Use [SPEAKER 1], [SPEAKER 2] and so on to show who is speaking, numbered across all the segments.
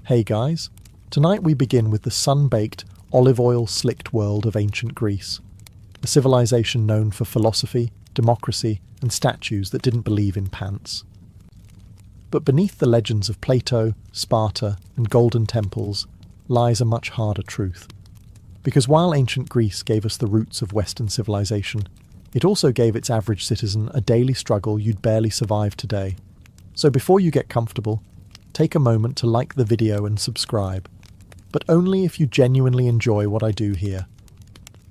[SPEAKER 1] Hey guys, tonight we begin with the sun-baked, olive oil-slicked world of ancient Greece, a civilization known for philosophy, democracy, and statues that didn't believe in pants. But beneath the legends of Plato, Sparta, and golden temples lies a much harder truth. Because while ancient Greece gave us the roots of Western civilization, it also gave its average citizen a daily struggle you'd barely survive today. So before you get comfortable, take a moment to like the video and subscribe, but only if you genuinely enjoy what I do here.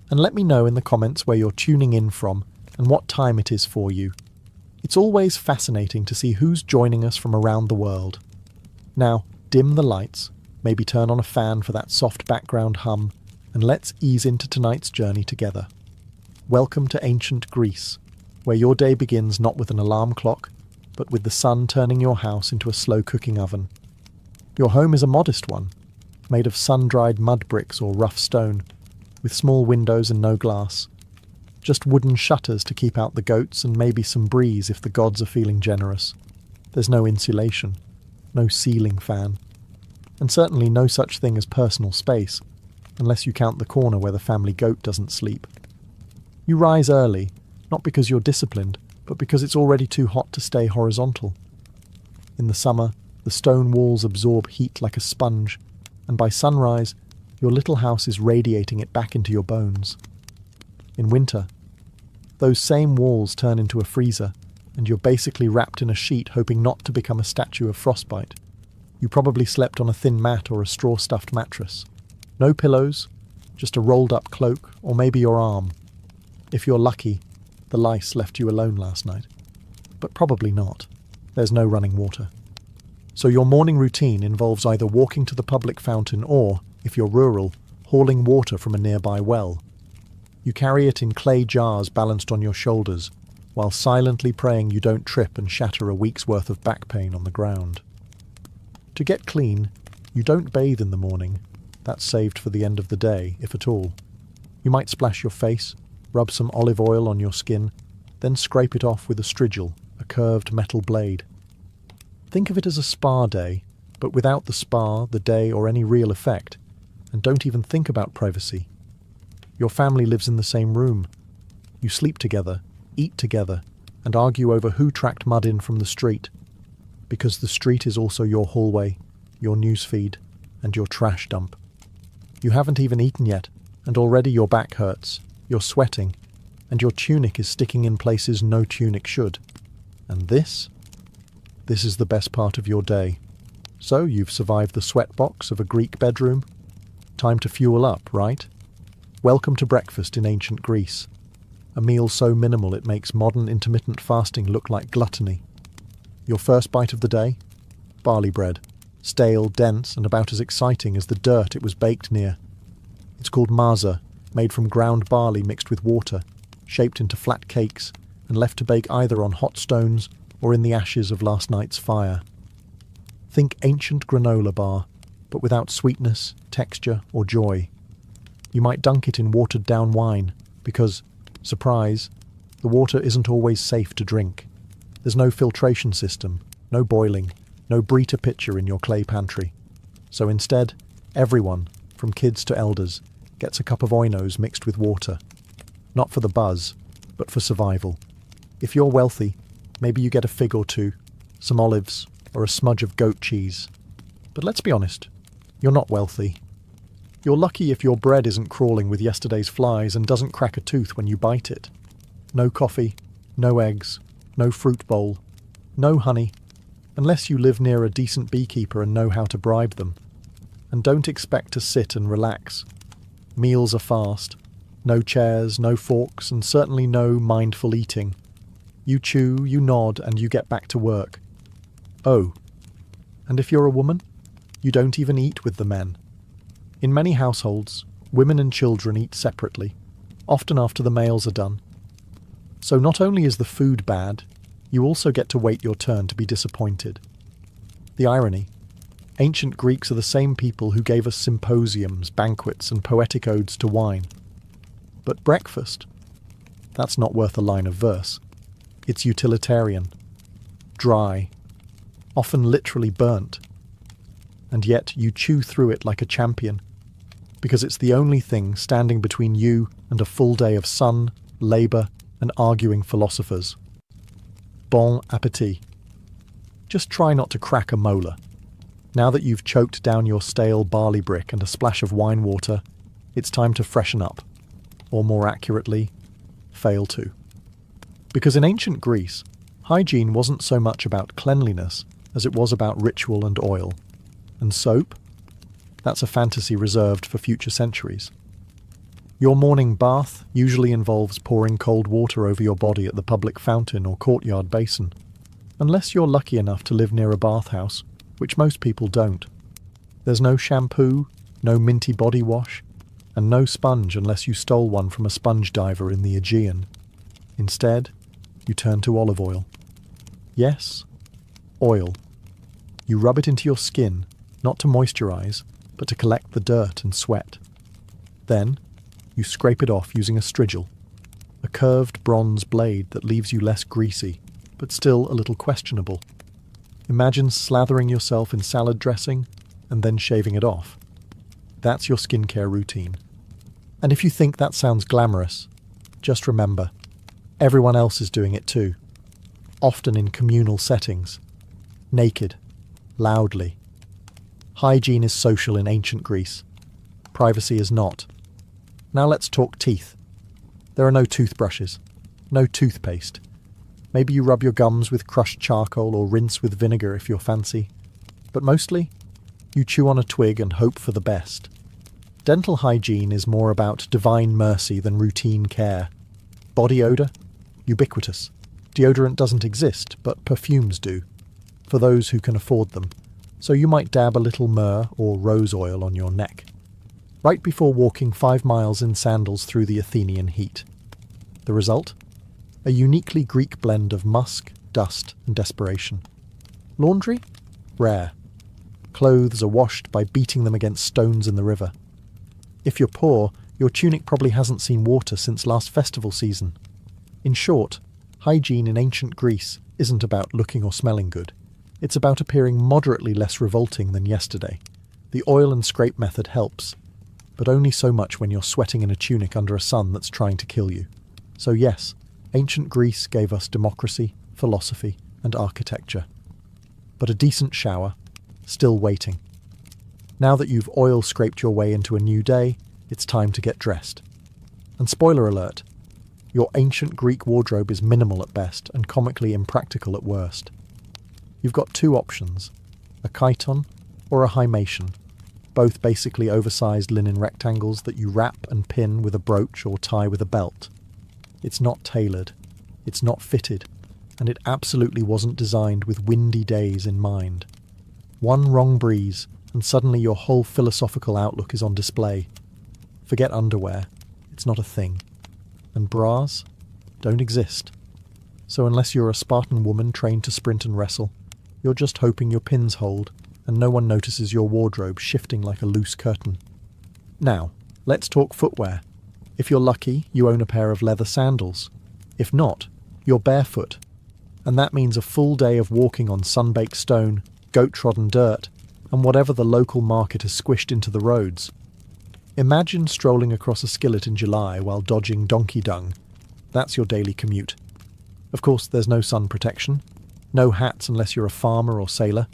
[SPEAKER 1] And let me know in the comments where you're tuning in from and what time it is for you. It's always fascinating to see who's joining us from around the world. Now, dim the lights, maybe turn on a fan for that soft background hum, and let's ease into tonight's journey together. Welcome to ancient Greece, where your day begins not with an alarm clock, but with the sun turning your house into a slow-cooking oven. Your home is a modest one, made of sun-dried mud bricks or rough stone, with small windows and no glass. Just wooden shutters to keep out the goats and maybe some breeze if the gods are feeling generous. There's no insulation, no ceiling fan, and certainly no such thing as personal space, unless you count the corner where the family goat doesn't sleep. You rise early, not because you're disciplined, but because it's already too hot to stay horizontal. In the summer, the stone walls absorb heat like a sponge, and by sunrise, your little house is radiating it back into your bones. In winter, those same walls turn into a freezer, and you're basically wrapped in a sheet hoping not to become a statue of frostbite. You probably slept on a thin mat or a straw-stuffed mattress. No pillows, just a rolled-up cloak, or maybe your arm. If you're lucky, the lice left you alone last night. But probably not. There's no running water. So your morning routine involves either walking to the public fountain or, if you're rural, hauling water from a nearby well. You carry it in clay jars balanced on your shoulders, while silently praying you don't trip and shatter a week's worth of back pain on the ground. To get clean, you don't bathe in the morning. That's saved for the end of the day, if at all. You might splash your face, rub some olive oil on your skin, then scrape it off with a strigil, a curved metal blade. Think of it as a spa day, but without the spa, the day, or any real effect, and don't even think about privacy. Your family lives in the same room. You sleep together, eat together, and argue over who tracked mud in from the street, because the street is also your hallway, your newsfeed, and your trash dump. You haven't even eaten yet, and already your back hurts. You're sweating, and your tunic is sticking in places no tunic should. And this is the best part of your day. So you've survived the sweatbox of a Greek bedroom? Time to fuel up, right? Welcome to breakfast in ancient Greece. A meal so minimal it makes modern intermittent fasting look like gluttony. Your first bite of the day? Barley bread. Stale, dense, and about as exciting as the dirt it was baked near. It's called maza, made from ground barley mixed with water, shaped into flat cakes, and left to bake either on hot stones or in the ashes of last night's fire. Think ancient granola bar, but without sweetness, texture, or joy. You might dunk it in watered-down wine, because, surprise, the water isn't always safe to drink. There's no filtration system, no boiling, no Brita pitcher in your clay pantry. So instead, everyone, from kids to elders, gets a cup of oinos mixed with water. Not for the buzz, but for survival. If you're wealthy, maybe you get a fig or two, some olives, or a smudge of goat cheese. But let's be honest, you're not wealthy. You're lucky if your bread isn't crawling with yesterday's flies and doesn't crack a tooth when you bite it. No coffee, no eggs, no fruit bowl, no honey, unless you live near a decent beekeeper and know how to bribe them. And don't expect to sit and relax. Meals are fast. No chairs, no forks, and certainly no mindful eating. You chew, you nod, and you get back to work. Oh, and if you're a woman, you don't even eat with the men. In many households, women and children eat separately, often after the males are done. So not only is the food bad, you also get to wait your turn to be disappointed. The irony: ancient Greeks are the same people who gave us symposiums, banquets, and poetic odes to wine. But breakfast? That's not worth a line of verse. It's utilitarian, dry, often literally burnt. and yet you chew through it like a champion, because it's the only thing standing between you and a full day of sun, labour, and arguing philosophers. Bon appétit. Just try not to crack a molar. Now that you've choked down your stale barley brick and a splash of wine water, it's time to freshen up, or more accurately, fail to. Because in ancient Greece, hygiene wasn't so much about cleanliness as it was about ritual and oil. And soap? That's a fantasy reserved for future centuries. Your morning bath usually involves pouring cold water over your body at the public fountain or courtyard basin, unless you're lucky enough to live near a bathhouse, which most people don't. There's no shampoo, no minty body wash, and no sponge unless you stole one from a sponge diver in the Aegean. Instead, you turn to olive oil. Yes, oil. You rub it into your skin, not to moisturize, but to collect the dirt and sweat. Then, you scrape it off using a strigil, a curved bronze blade that leaves you less greasy, but still a little questionable. Imagine slathering yourself in salad dressing and then shaving it off. That's your skincare routine. And if you think that sounds glamorous, just remember, everyone else is doing it too, often in communal settings, naked, loudly. Hygiene is social in ancient Greece. Privacy is not. Now let's talk teeth. There are no toothbrushes, no toothpaste. Maybe you rub your gums with crushed charcoal or rinse with vinegar if you're fancy. But mostly, you chew on a twig and hope for the best. Dental hygiene is more about divine mercy than routine care. Body odour? Ubiquitous. Deodorant doesn't exist, but perfumes do, for those who can afford them. So you might dab a little myrrh or rose oil on your neck, right before walking 5 miles in sandals through the Athenian heat. The result? A uniquely Greek blend of musk, dust, and desperation. Laundry? Rare. Clothes are washed by beating them against stones in the river. If you're poor, your tunic probably hasn't seen water since last festival season. In short, hygiene in ancient Greece isn't about looking or smelling good. It's about appearing moderately less revolting than yesterday. The oil and scrape method helps, but only so much when you're sweating in a tunic under a sun that's trying to kill you. So yes, ancient Greece gave us democracy, philosophy, and architecture. But a decent shower, still waiting. Now that you've oil scraped your way into a new day, it's time to get dressed. And spoiler alert, your ancient Greek wardrobe is minimal at best and comically impractical at worst. You've got 2 options, a chiton or a hymation, both basically oversized linen rectangles that you wrap and pin with a brooch or tie with a belt. It's not tailored, it's not fitted, and it absolutely wasn't designed with windy days in mind. One wrong breeze, and suddenly your whole philosophical outlook is on display. Forget underwear, it's not a thing. And bras don't exist. So unless you're a Spartan woman trained to sprint and wrestle, you're just hoping your pins hold and no one notices your wardrobe shifting like a loose curtain. Now, let's talk footwear. If you're lucky, you own a pair of leather sandals. If not, you're barefoot. And that means a full day of walking on sun-baked stone, goat-trodden dirt, and whatever the local market has squished into the roads. Imagine strolling across a skillet in July while dodging donkey dung. That's your daily commute. Of course, there's no sun protection, no hats unless you're a farmer or sailor,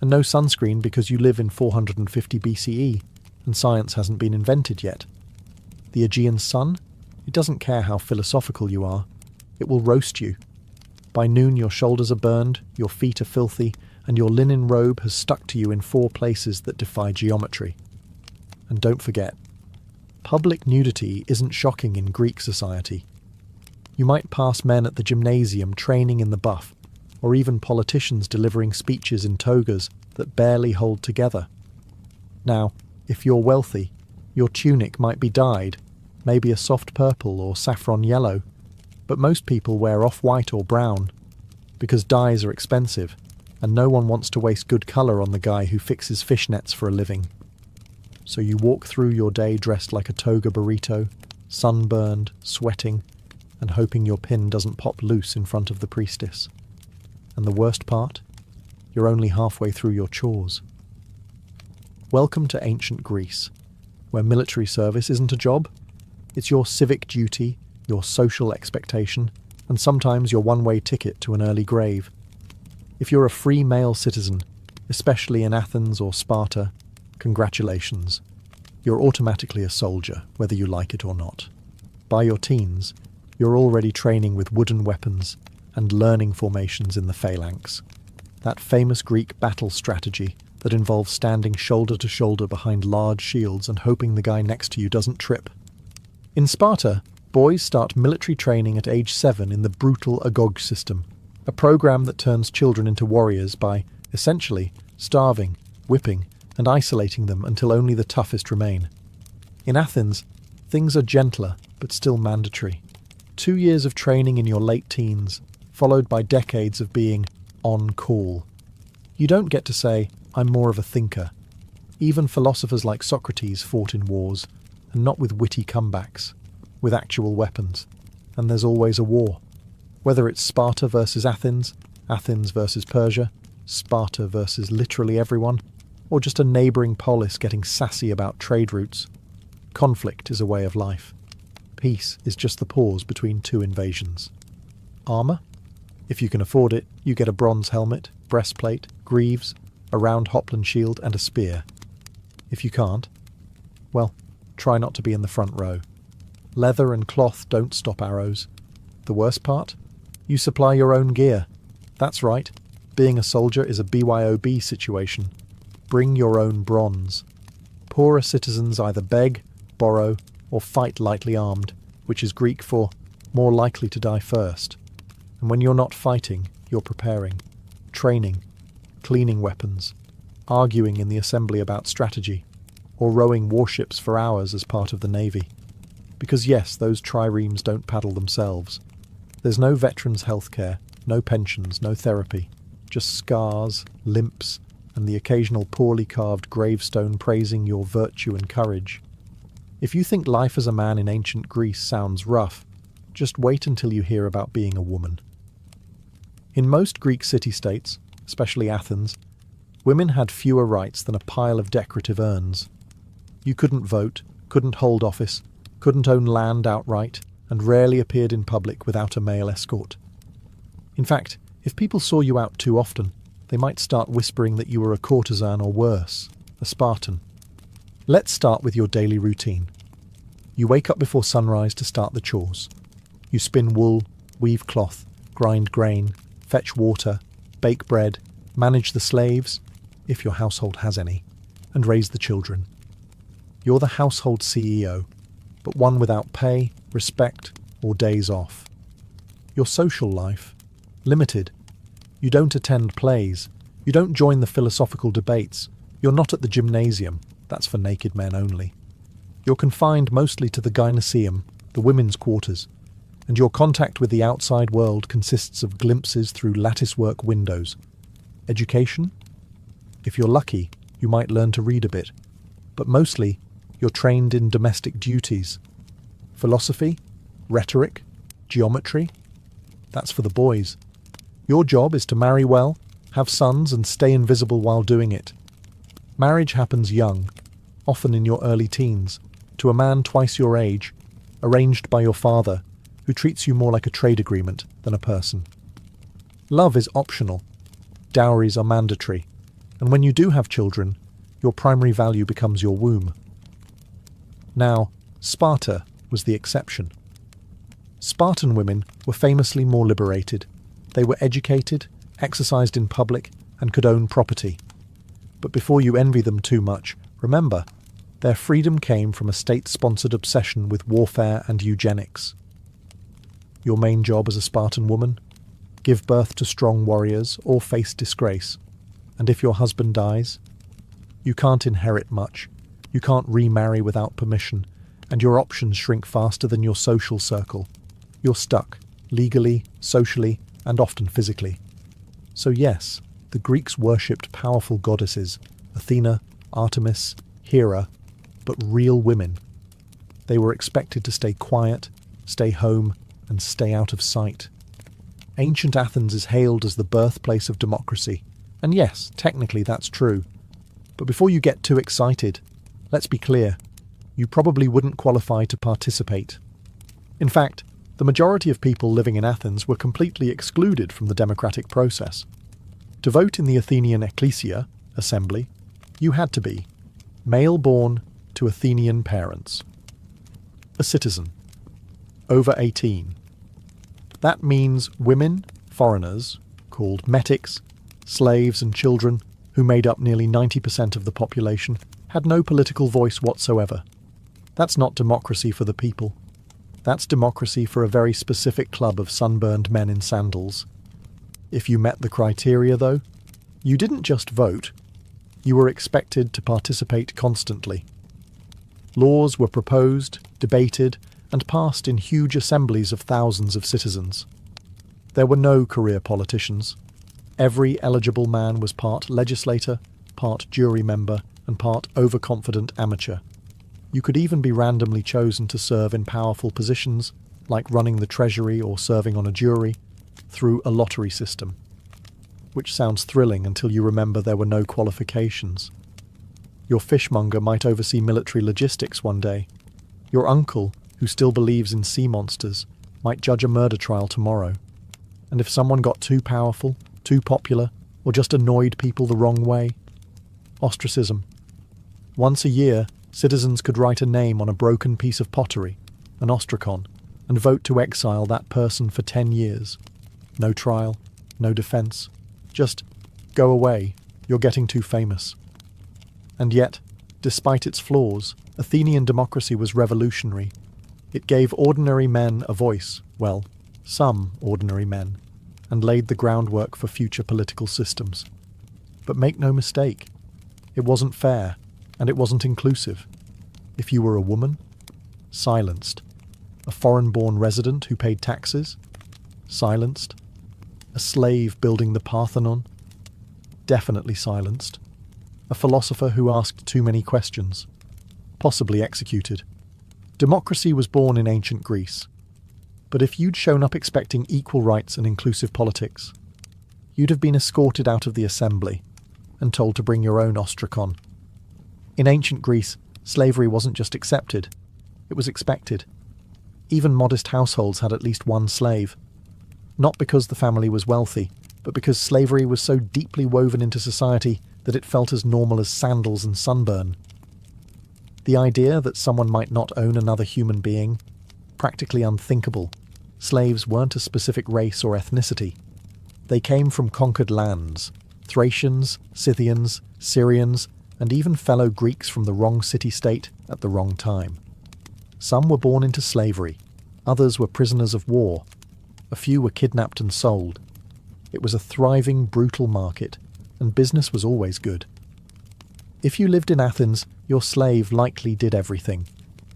[SPEAKER 1] and no sunscreen because you live in 450 BCE, and science hasn't been invented yet. The Aegean sun? It doesn't care how philosophical you are. It will roast you. By noon your shoulders are burned, your feet are filthy, and your linen robe has stuck to you in 4 places that defy geometry. And don't forget, public nudity isn't shocking in Greek society. You might pass men at the gymnasium training in the buff, or even politicians delivering speeches in togas that barely hold together. Now, if you're wealthy, your tunic might be dyed, maybe a soft purple or saffron yellow, but most people wear off-white or brown, because dyes are expensive, and no one wants to waste good colour on the guy who fixes fishnets for a living. So you walk through your day dressed like a toga burrito, sunburned, sweating, and hoping your pin doesn't pop loose in front of the priestess. And the worst part? You're only halfway through your chores. Welcome to ancient Greece, where military service isn't a job. It's your civic duty, your social expectation, and sometimes your one-way ticket to an early grave. If you're a free male citizen, especially in Athens or Sparta, congratulations. You're automatically a soldier, whether you like it or not. By your teens, you're already training with wooden weapons and learning formations in the phalanx. That famous Greek battle strategy that involves standing shoulder to shoulder behind large shields and hoping the guy next to you doesn't trip. In Sparta, boys start military training at age 7 in the brutal Agog system, a program that turns children into warriors by, essentially, starving, whipping, and isolating them until only the toughest remain. In Athens, things are gentler, but still mandatory. 2 years of training in your late teens, followed by decades of being on call. You don't get to say, I'm more of a thinker. Even philosophers like Socrates fought in wars, and not with witty comebacks, with actual weapons. And there's always a war. Whether it's Sparta versus Athens, Athens versus Persia, Sparta versus literally everyone, or just a neighbouring polis getting sassy about trade routes. Conflict is a way of life. Peace is just the pause between two invasions. Armour? If you can afford it, you get a bronze helmet, breastplate, greaves, a round hopland shield and a spear. If you can't, well, try not to be in the front row. Leather and cloth don't stop arrows. The worst part? You supply your own gear. That's right, being a soldier is a BYOB situation. Bring your own bronze. Poorer citizens either beg, borrow, or fight lightly armed, which is Greek for more likely to die first. And when you're not fighting, you're preparing, training, cleaning weapons, arguing in the assembly about strategy, or rowing warships for hours as part of the navy. Because yes, those triremes don't paddle themselves. There's no veterans' healthcare, no pensions, no therapy, just scars, limps, and the occasional poorly carved gravestone praising your virtue and courage. If you think life as a man in ancient Greece sounds rough, just wait until you hear about being a woman. In most Greek city-states, especially Athens, women had fewer rights than a pile of decorative urns. You couldn't vote, couldn't hold office, couldn't own land outright, and rarely appeared in public without a male escort. In fact, if people saw you out too often, they might start whispering that you were a courtesan or worse, a Spartan. Let's start with your daily routine. You wake up before sunrise to start the chores. You spin wool, weave cloth, grind grain, fetch water, bake bread, manage the slaves, if your household has any, and raise the children. You're the household CEO, but one without pay, respect, or days off. Your social life? Limited. You don't attend plays. You don't join the philosophical debates. You're not at the gymnasium. That's for naked men only. You're confined mostly to the gynoeceum, the women's quarters, and your contact with the outside world consists of glimpses through latticework windows. Education? If you're lucky, you might learn to read a bit, but mostly you're trained in domestic duties. Philosophy? Rhetoric? Geometry? That's for the boys. Your job is to marry well, have sons and stay invisible while doing it. Marriage happens young, often in your early teens, to a man twice your age, arranged by your father, who treats you more like a trade agreement than a person. Love is optional. Dowries are mandatory. And when you do have children, your primary value becomes your womb. Now, Sparta was the exception. Spartan women were famously more liberated. They were educated, exercised in public, and could own property. But before you envy them too much, remember, their freedom came from a state-sponsored obsession with warfare and eugenics. Your main job as a Spartan woman? Give birth to strong warriors or face disgrace. And if your husband dies? You can't inherit much. You can't remarry without permission, and your options shrink faster than your social circle. You're stuck, legally, socially, and often physically. So yes, the Greeks worshipped powerful goddesses, Athena, Artemis, Hera, but real women. They were expected to stay quiet, stay home, and stay out of sight. Ancient Athens is hailed as the birthplace of democracy, and yes, technically that's true. But before you get too excited, let's be clear, you probably wouldn't qualify to participate. In fact, the majority of people living in Athens were completely excluded from the democratic process. To vote in the Athenian ecclesia, assembly, you had to be male born to Athenian parents, a citizen, over 18. That means women, foreigners, called metics, slaves and children, who made up nearly 90% of the population, had no political voice whatsoever. That's not democracy for the people. That's democracy for a very specific club of sunburned men in sandals. If you met the criteria, though, you didn't just vote, you were expected to participate constantly. Laws were proposed, debated, and passed in huge assemblies of thousands of citizens. There were no career politicians. Every eligible man was part legislator, part jury member, and part overconfident amateur. You could even be randomly chosen to serve in powerful positions, like running the treasury or serving on a jury, through a lottery system. Which sounds thrilling until you remember there were no qualifications. Your fishmonger might oversee military logistics one day. Your uncle, who still believes in sea monsters, might judge a murder trial tomorrow. And if someone got too powerful, too popular, or just annoyed people the wrong way, ostracism. Once a year, citizens could write a name on a broken piece of pottery, an ostracon, and vote to exile that person for 10 years. No trial, no defence. Just go away, you're getting too famous. And yet, despite its flaws, Athenian democracy was revolutionary. It gave ordinary men a voice, well, some ordinary men, and laid the groundwork for future political systems. But make no mistake, it wasn't fair, and it wasn't inclusive. If you were a woman, silenced. A foreign-born resident who paid taxes, silenced. A slave building the Parthenon, definitely silenced. A philosopher who asked too many questions, possibly executed. Democracy was born in ancient Greece. But if you'd shown up expecting equal rights and inclusive politics, you'd have been escorted out of the assembly and told to bring your own ostracon. In ancient Greece, slavery wasn't just accepted, it was expected. Even modest households had at least one slave. Not because the family was wealthy, but because slavery was so deeply woven into society that it felt as normal as sandals and sunburn. The idea that someone might not own another human being, practically unthinkable. Slaves weren't a specific race or ethnicity. They came from conquered lands, Thracians, Scythians, Syrians, and even fellow Greeks from the wrong city-state at the wrong time. Some were born into slavery, others were prisoners of war, a few were kidnapped and sold. It was a thriving, brutal market, and business was always good. If you lived in Athens, your slave likely did everything.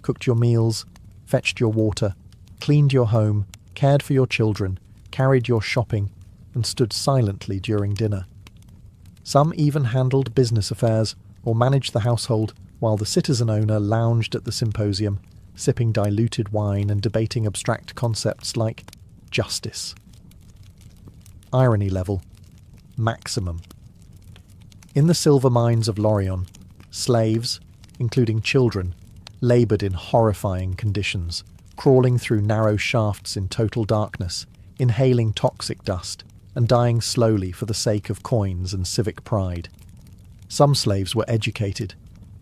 [SPEAKER 1] Cooked your meals, fetched your water, cleaned your home, cared for your children, carried your shopping, and stood silently during dinner. Some even handled business affairs or managed the household while the citizen owner lounged at the symposium, sipping diluted wine and debating abstract concepts like justice. Irony level, maximum. In the silver mines of Laurion, slaves, including children, laboured in horrifying conditions, crawling through narrow shafts in total darkness, inhaling toxic dust, and dying slowly for the sake of coins and civic pride. Some slaves were educated.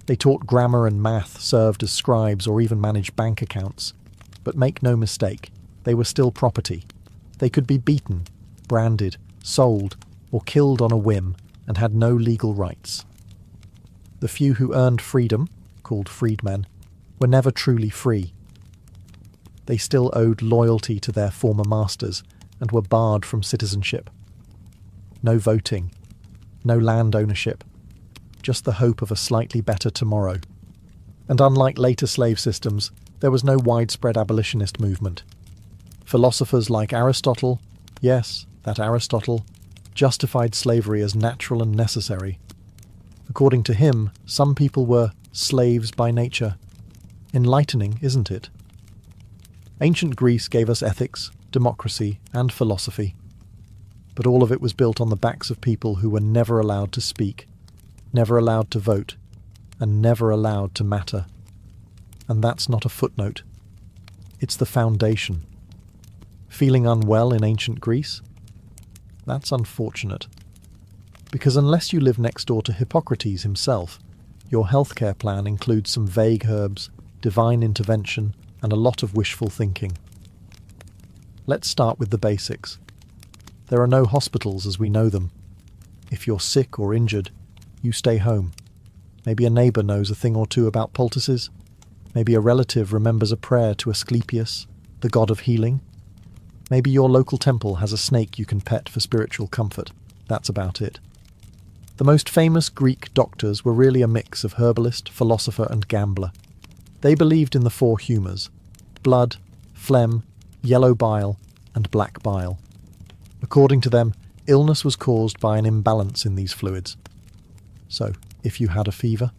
[SPEAKER 1] They taught grammar and math, served as scribes, or even managed bank accounts. But make no mistake, they were still property. They could be beaten, branded, sold, or killed on a whim, and had no legal rights. The few who earned freedom, called freedmen, were never truly free. They still owed loyalty to their former masters and were barred from citizenship. No voting, no land ownership, just the hope of a slightly better tomorrow. And unlike later slave systems, there was no widespread abolitionist movement. Philosophers like Aristotle, yes, that Aristotle, justified slavery as natural and necessary. According to him, some people were slaves by nature. Enlightening, isn't it? Ancient Greece gave us ethics, democracy, and philosophy. But all of it was built on the backs of people who were never allowed to speak. never allowed to vote, and never allowed to matter. And that's not a footnote. It's the foundation. Feeling unwell in ancient Greece? That's unfortunate. Because unless you live next door to Hippocrates himself, your healthcare plan includes some vague herbs, divine intervention, and a lot of wishful thinking. Let's start with the basics. There are no hospitals as we know them. If you're sick or injured, you stay home. Maybe a neighbour knows a thing or two about poultices. Maybe a relative remembers a prayer to Asclepius, the god of healing. Maybe your local temple has a snake you can pet for spiritual comfort. That's about it. The most famous Greek doctors were really a mix of herbalist, philosopher and gambler. They believed in the four humours: blood, phlegm, yellow bile and black bile. According to them, illness was caused by an imbalance in these fluids. So, if you had a fever,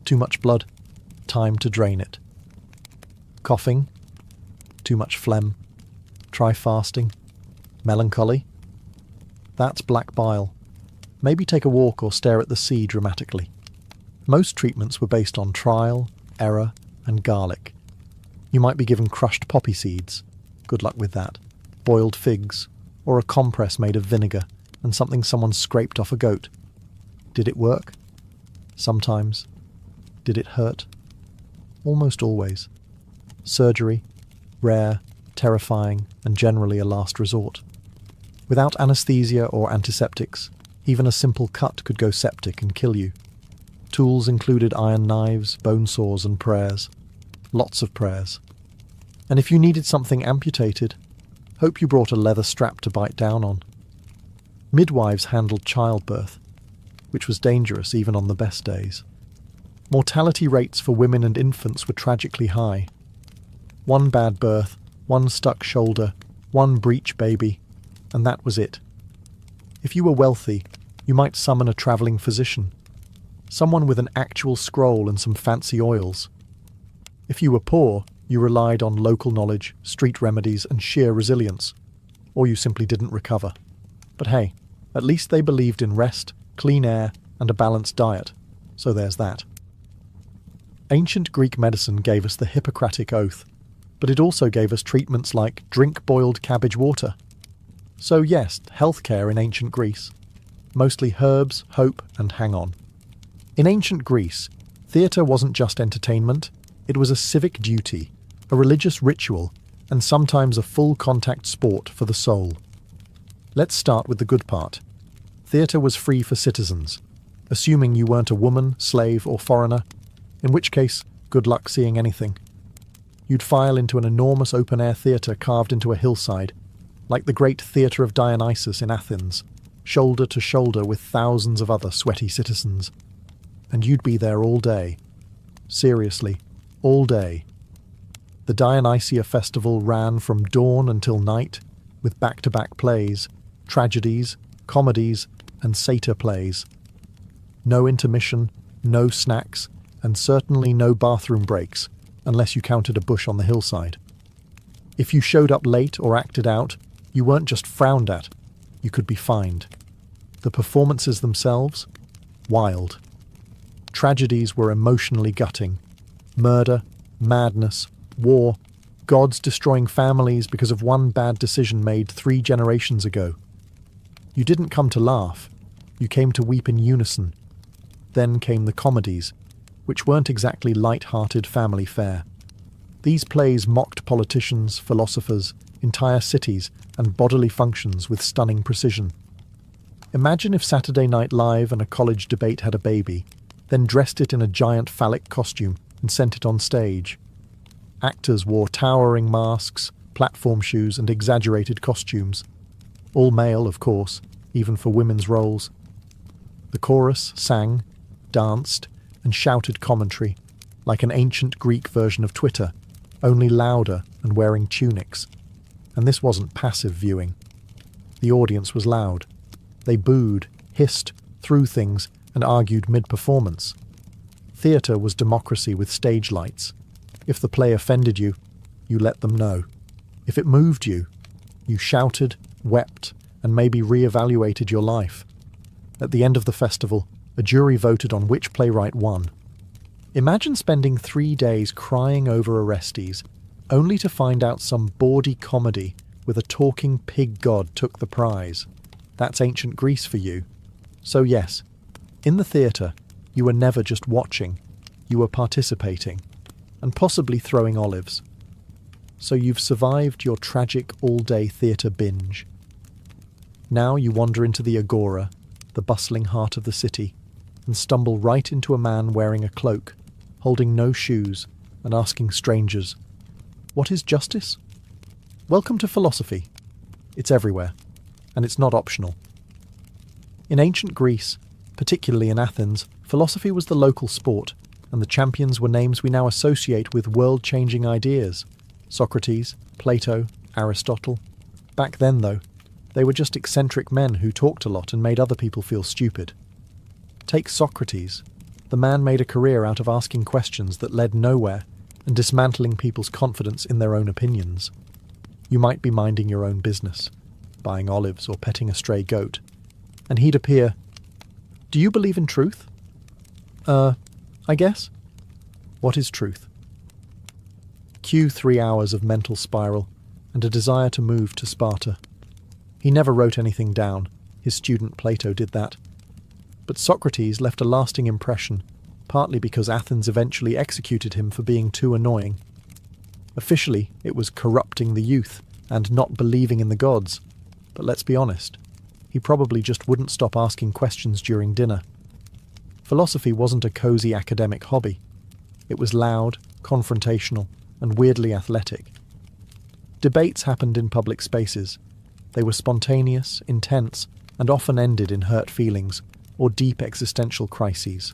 [SPEAKER 1] too much blood, time to drain it. Coughing, too much phlegm, try fasting. Melancholy, that's black bile. Maybe take a walk or stare at the sea dramatically. Most treatments were based on trial, error, and garlic. You might be given crushed poppy seeds, good luck with that, boiled figs, or a compress made of vinegar and something someone scraped off a goat. Did it work? Sometimes. Did it hurt? Almost always. Surgery, rare, terrifying, and generally a last resort. Without anesthesia or antiseptics, even a simple cut could go septic and kill you. Tools included iron knives, bone saws, and prayers. Lots of prayers. And if you needed something amputated, hope you brought a leather strap to bite down on. Midwives handled childbirth, which was dangerous even on the best days. Mortality rates for women and infants were tragically high. One bad birth, one stuck shoulder, one breech baby, and that was it. If you were wealthy, you might summon a travelling physician, someone with an actual scroll and some fancy oils. If you were poor, you relied on local knowledge, street remedies, and sheer resilience, or you simply didn't recover. But hey, at least they believed in rest, clean air, and a balanced diet, so there's that. Ancient Greek medicine gave us the Hippocratic Oath, but it also gave us treatments like drink boiled cabbage water. So yes, healthcare in ancient Greece. Mostly herbs, hope, and hang on. In ancient Greece, theatre wasn't just entertainment, it was a civic duty, a religious ritual, and sometimes a full-contact sport for the soul. Let's start with the good part. Theatre was free for citizens, assuming you weren't a woman, slave, or foreigner, in which case, good luck seeing anything. You'd file into an enormous open-air theatre carved into a hillside, like the great Theatre of Dionysus in Athens, shoulder to shoulder with thousands of other sweaty citizens. And you'd be there all day. Seriously, all day. The Dionysia festival ran from dawn until night, with back-to-back plays, tragedies, comedies, and satyr plays. No intermission, no snacks, and certainly no bathroom breaks, unless you counted a bush on the hillside. If you showed up late or acted out, you weren't just frowned at, you could be fined. The performances themselves? Wild. Tragedies were emotionally gutting. Murder, madness, war, gods destroying families because of one bad decision made 3 generations ago. You didn't come to laugh, you came to weep in unison. Then came the comedies, which weren't exactly light-hearted family fare. These plays mocked politicians, philosophers, entire cities, and bodily functions with stunning precision. Imagine if Saturday Night Live and a college debate had a baby, then dressed it in a giant phallic costume and sent it on stage. Actors wore towering masks, platform shoes, and exaggerated costumes. All male, of course, even for women's roles. The chorus sang, danced, and shouted commentary, like an ancient Greek version of Twitter, only louder and wearing tunics. And this wasn't passive viewing. The audience was loud. They booed, hissed, threw things, and argued mid-performance. Theatre was democracy with stage lights. If the play offended you, you let them know. If it moved you, you shouted, wept, and maybe re-evaluated your life. At the end of the festival, A jury voted on which playwright won. Imagine spending 3 days crying over Orestes, only to find out some bawdy comedy with a talking pig god took the prize. That's ancient Greece for you. So yes, in the theatre, you were never just watching, you were participating, and possibly throwing olives. So you've survived your tragic all-day theatre binge. Now you wander into the agora, the bustling heart of the city, and stumble right into a man wearing a cloak, holding no shoes, and asking strangers, "What is justice?" Welcome to philosophy. It's everywhere, and it's not optional. In ancient Greece, particularly in Athens, philosophy was the local sport, and the champions were names we now associate with world-changing ideas. Socrates, Plato, Aristotle. Back then, though, they were just eccentric men who talked a lot and made other people feel stupid. Take Socrates. The man made a career out of asking questions that led nowhere and dismantling people's confidence in their own opinions. You might be minding your own business, buying olives or petting a stray goat, and he'd appear, "Do you believe in truth?" I guess. What is truth? Cue 3 hours of mental spiral and a desire to move to Sparta. He never wrote anything down. His student Plato did that. But Socrates left a lasting impression, partly because Athens eventually executed him for being too annoying. Officially, it was corrupting the youth and not believing in the gods. But let's be honest, he probably just wouldn't stop asking questions during dinner. Philosophy wasn't a cosy academic hobby. It was loud, confrontational, and weirdly athletic. Debates happened in public spaces. They were spontaneous, intense, and often ended in hurt feelings or deep existential crises.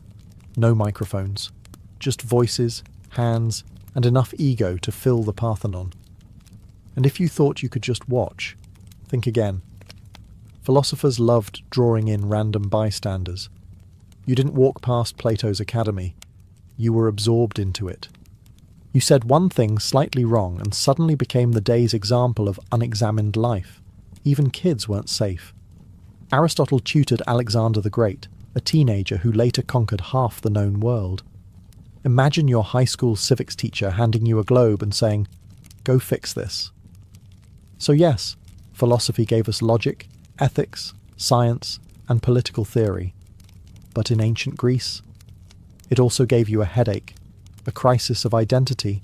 [SPEAKER 1] No microphones, just voices, hands, and enough ego to fill the Parthenon. And if you thought you could just watch, think again. Philosophers loved drawing in random bystanders. You didn't walk past Plato's academy. You were absorbed into it. You said one thing slightly wrong and suddenly became the day's example of unexamined life. Even kids weren't safe. Aristotle tutored Alexander the Great, a teenager who later conquered half the known world. Imagine your high school civics teacher handing you a globe and saying, "Go fix this." So yes, philosophy gave us logic, ethics, science, and political theory. But in ancient Greece, it also gave you a headache, a crisis of identity,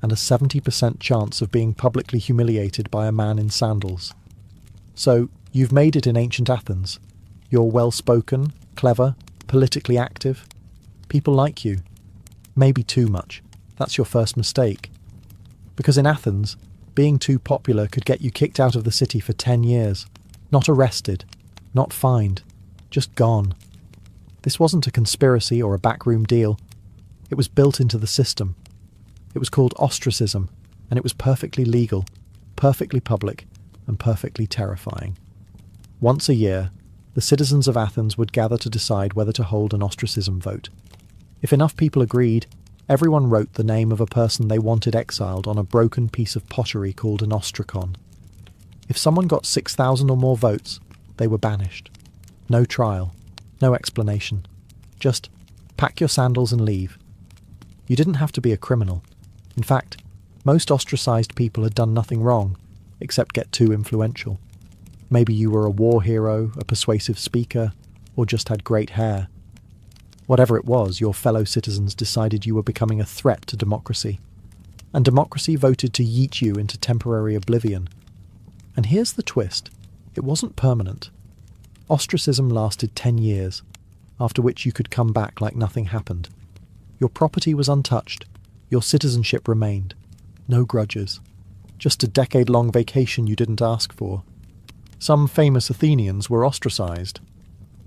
[SPEAKER 1] and a 70% chance of being publicly humiliated by a man in sandals. So, you've made it in ancient Athens. You're well-spoken, clever, politically active. People like you. Maybe too much. That's your first mistake. Because in Athens, being too popular could get you kicked out of the city for 10 years. Not arrested, not fined, just gone. This wasn't a conspiracy or a backroom deal. It was built into the system. It was called ostracism, and it was perfectly legal, perfectly public, and perfectly terrifying. Once a year, the citizens of Athens would gather to decide whether to hold an ostracism vote. If enough people agreed, everyone wrote the name of a person they wanted exiled on a broken piece of pottery called an ostracon. If someone got 6,000 or more votes, they were banished. No trial, no explanation. Just pack your sandals and leave. You didn't have to be a criminal. In fact, most ostracized people had done nothing wrong, except get too influential. Maybe you were a war hero, a persuasive speaker, or just had great hair. Whatever it was, your fellow citizens decided you were becoming a threat to democracy. And democracy voted to yeet you into temporary oblivion. And here's the twist. It wasn't permanent. Ostracism lasted 10 years, after which you could come back like nothing happened. Your property was untouched. Your citizenship remained. No grudges. Just a decade-long vacation you didn't ask for. Some famous Athenians were ostracized.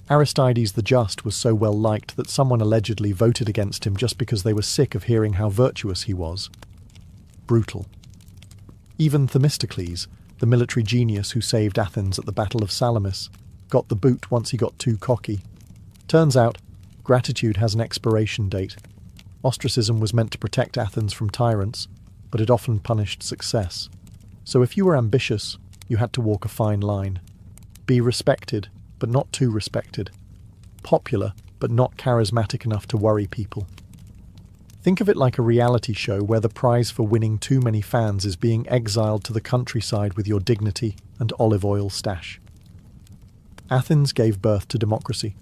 [SPEAKER 1] Aristides the Just was so well liked that someone allegedly voted against him just because they were sick of hearing how virtuous he was. Brutal. Even Themistocles, the military genius who saved Athens at the Battle of Salamis, got the boot once he got too cocky. Turns out, gratitude has an expiration date. Ostracism was meant to protect Athens from tyrants, but it often punished success. So if you were ambitious, you had to walk a fine line. Be respected, but not too respected. Popular, but not charismatic enough to worry people. Think of it like a reality show where the prize for winning too many fans is being exiled to the countryside with your dignity and olive oil stash. Athens gave birth to democracy,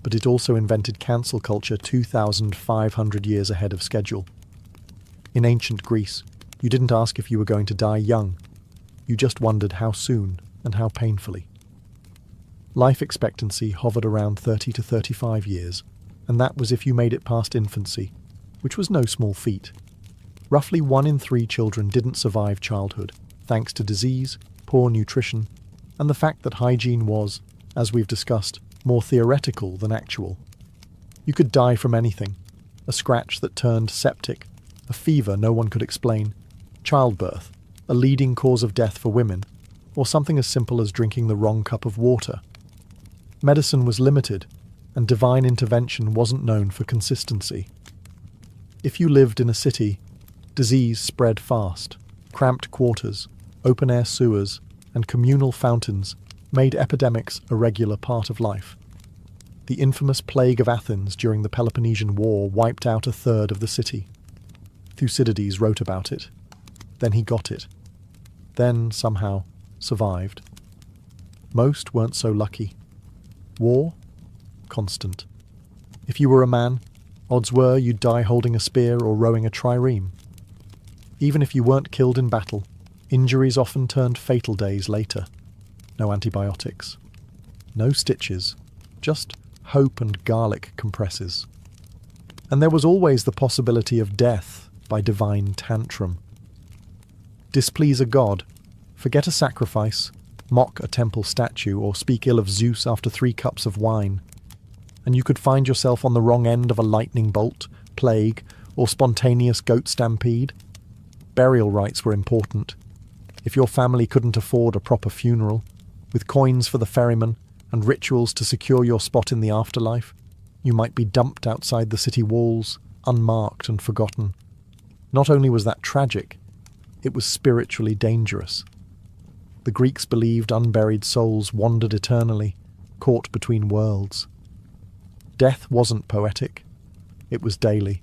[SPEAKER 1] but it also invented cancel culture 2,500 years ahead of schedule. In ancient Greece, you didn't ask if you were going to die young. You just wondered how soon and how painfully. Life expectancy hovered around 30 to 35 years, and that was if you made it past infancy, which was no small feat. Roughly 1 in 3 children didn't survive childhood, thanks to disease, poor nutrition, and the fact that hygiene was, as we've discussed, more theoretical than actual. You could die from anything: a scratch that turned septic, a fever no one could explain, childbirth, a leading cause of death for women, or something as simple as drinking the wrong cup of water. Medicine was limited, and divine intervention wasn't known for consistency. If you lived in a city, disease spread fast. Cramped quarters, open-air sewers, and communal fountains made epidemics a regular part of life. The infamous plague of Athens during the Peloponnesian War wiped out 1/3 of the city. Thucydides wrote about it. Then he got it. Then, somehow, survived. Most weren't so lucky. War? Constant. If you were a man, odds were you'd die holding a spear or rowing a trireme. Even if you weren't killed in battle, injuries often turned fatal days later. No antibiotics. No stitches. Just hope and garlic compresses. And there was always the possibility of death by divine tantrum. Displease a god, forget a sacrifice, mock a temple statue, or speak ill of Zeus after 3 cups of wine, and you could find yourself on the wrong end of a lightning bolt, plague, or spontaneous goat stampede. Burial rites were important. If your family couldn't afford a proper funeral, with coins for the ferryman and rituals to secure your spot in the afterlife, you might be dumped outside the city walls, unmarked and forgotten. Not only was that tragic, it was spiritually dangerous. The Greeks believed unburied souls wandered eternally, caught between worlds. Death wasn't poetic, it was daily,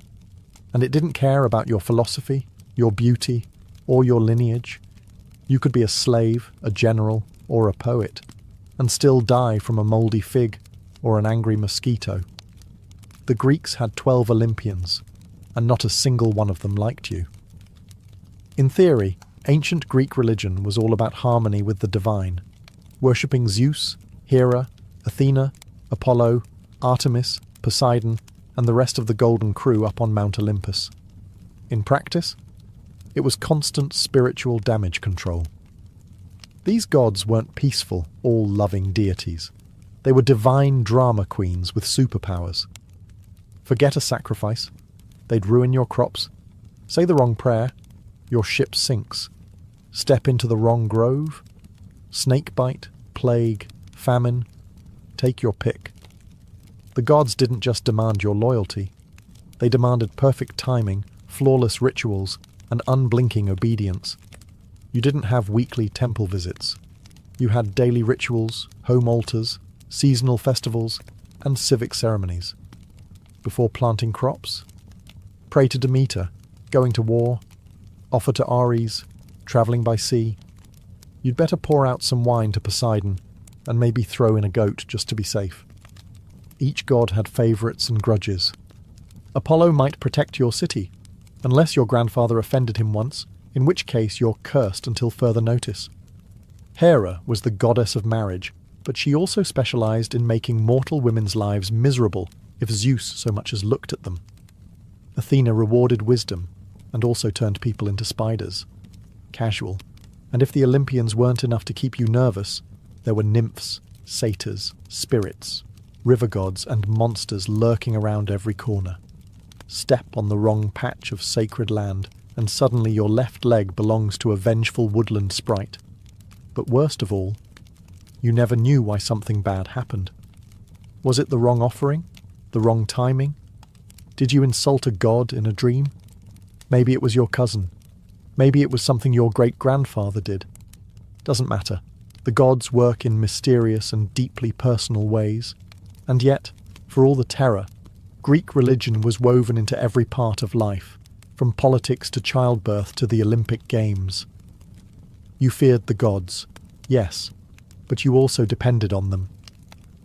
[SPEAKER 1] and it didn't care about your philosophy, your beauty, or your lineage. You could be a slave, a general, or a poet, and still die from a mouldy fig or an angry mosquito. The Greeks had 12 Olympians, and not a single one of them liked you. In theory, ancient Greek religion was all about harmony with the divine, worshipping Zeus, Hera, Athena, Apollo, Artemis, Poseidon, and the rest of the Golden Crew up on Mount Olympus. In practice, it was constant spiritual damage control. These gods weren't peaceful, all-loving deities. They were divine drama queens with superpowers. Forget a sacrifice, they'd ruin your crops. Say the wrong prayer, your ship sinks. Step into the wrong grove, snakebite, plague, famine, take your pick. The gods didn't just demand your loyalty. They demanded perfect timing, flawless rituals, and unblinking obedience. You didn't have weekly temple visits. You had daily rituals, home altars, seasonal festivals, and civic ceremonies. Before planting crops, pray to Demeter, going to war, offer to Ares, travelling by sea. You'd better pour out some wine to Poseidon, and maybe throw in a goat just to be safe. Each god had favourites and grudges. Apollo might protect your city, unless your grandfather offended him once, in which case you're cursed until further notice. Hera was the goddess of marriage, but she also specialised in making mortal women's lives miserable if Zeus so much as looked at them. Athena rewarded wisdom, and also turned people into spiders. Casual. And if the Olympians weren't enough to keep you nervous, there were nymphs, satyrs, spirits, river gods, and monsters lurking around every corner. Step on the wrong patch of sacred land, and suddenly your left leg belongs to a vengeful woodland sprite. But worst of all, you never knew why something bad happened. Was it the wrong offering? The wrong timing? Did you insult a god in a dream? Maybe it was your cousin. Maybe it was something your great-grandfather did. Doesn't matter. The gods work in mysterious and deeply personal ways. And yet, For all the terror, Greek religion was woven into every part of life, from politics to childbirth to the Olympic Games. You feared the gods, yes, but you also depended on them.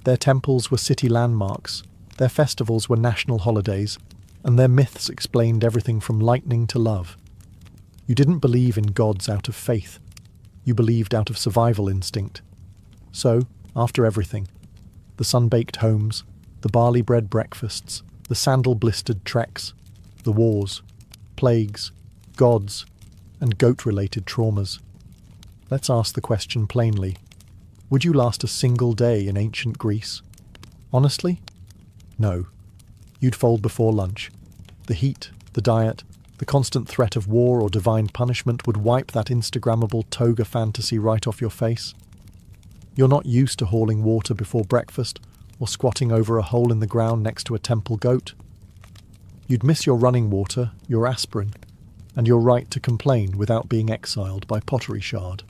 [SPEAKER 1] Their temples were city landmarks, their festivals were national holidays, and their myths explained everything from lightning to love. You didn't believe in gods out of faith. You believed out of survival instinct. So, after everything, the sun-baked homes, the barley-bread breakfasts, the sandal-blistered treks, the wars, plagues, gods, and goat-related traumas. Let's ask the question plainly. Would you last a single day in ancient Greece? Honestly? No. You'd fold before lunch. The heat, the diet, the constant threat of war or divine punishment would wipe that Instagrammable toga fantasy right off your face. You're not used to hauling water before breakfast or squatting over a hole in the ground next to a temple goat. You'd miss your running water, your aspirin, and your right to complain without being exiled by pottery shard.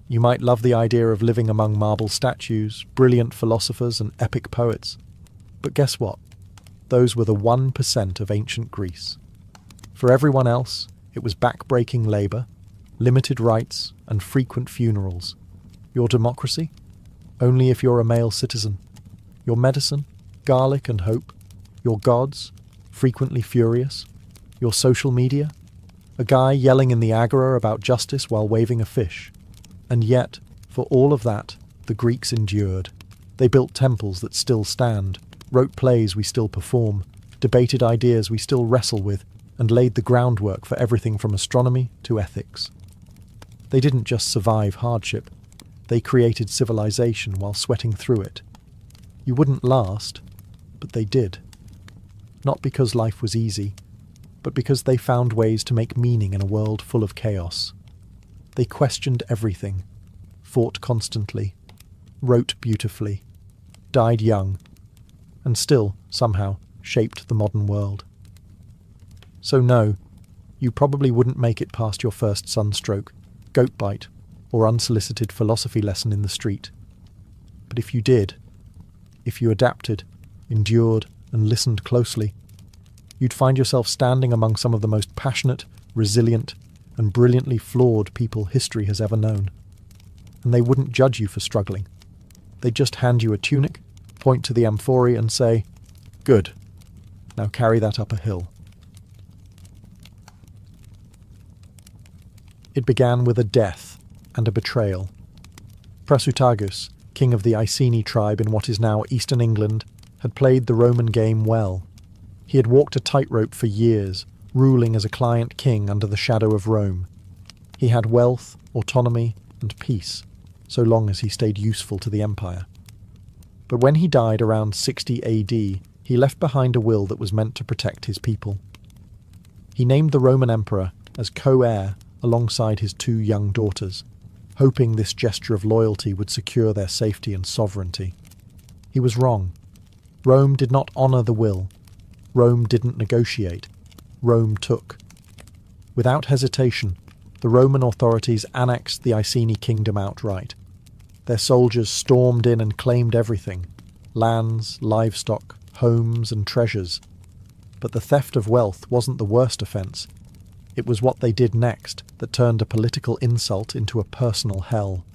[SPEAKER 1] You might love the idea of living among marble statues, brilliant philosophers, and epic poets. But guess what? Those were the 1% of ancient Greece. For everyone else, it was back-breaking labour, limited rights, and frequent funerals. Your democracy? Only if you're a male citizen. Your medicine? Garlic and hope. Your gods? Frequently furious. Your social media? A guy yelling in the agora about justice while waving a fish. And yet, for all of that, the Greeks endured. They built temples that still stand, wrote plays we still perform, debated ideas we still wrestle with, and laid the groundwork for everything from astronomy to ethics. They didn't just survive hardship, they created civilization while sweating through it. You wouldn't last, but they did. Not because life was easy, but because they found ways to make meaning in a world full of chaos. They questioned everything, fought constantly, wrote beautifully, died young, and still, somehow, shaped the modern world. So no, you probably wouldn't make it past your first sunstroke, goat bite, or unsolicited philosophy lesson in the street. But if you did, if you adapted, endured, and listened closely, you'd find yourself standing among some of the most passionate, resilient, and brilliantly flawed people history has ever known. And they wouldn't judge you for struggling. They'd just hand you a tunic, point to the amphorae and say, "Good, now carry that up a hill." It began with a death and a betrayal. Prasutagus, king of the Iceni tribe in what is now eastern England, had played the Roman game well. He had walked a tightrope for years, ruling as a client king under the shadow of Rome. He had wealth, autonomy, and peace, so long as he stayed useful to the empire. But when he died around 60 AD, he left behind a will that was meant to protect his people. He named the Roman emperor as co-heir alongside his 2 young daughters, hoping this gesture of loyalty would secure their safety and sovereignty. He was wrong. Rome did not honour the will. Rome didn't negotiate. Rome took. Without hesitation, the Roman authorities annexed the Iceni kingdom outright. Their soldiers stormed in and claimed everything: lands, livestock, homes, and treasures. But the theft of wealth wasn't the worst offence. It was what they did next that turned a political insult into a personal hell.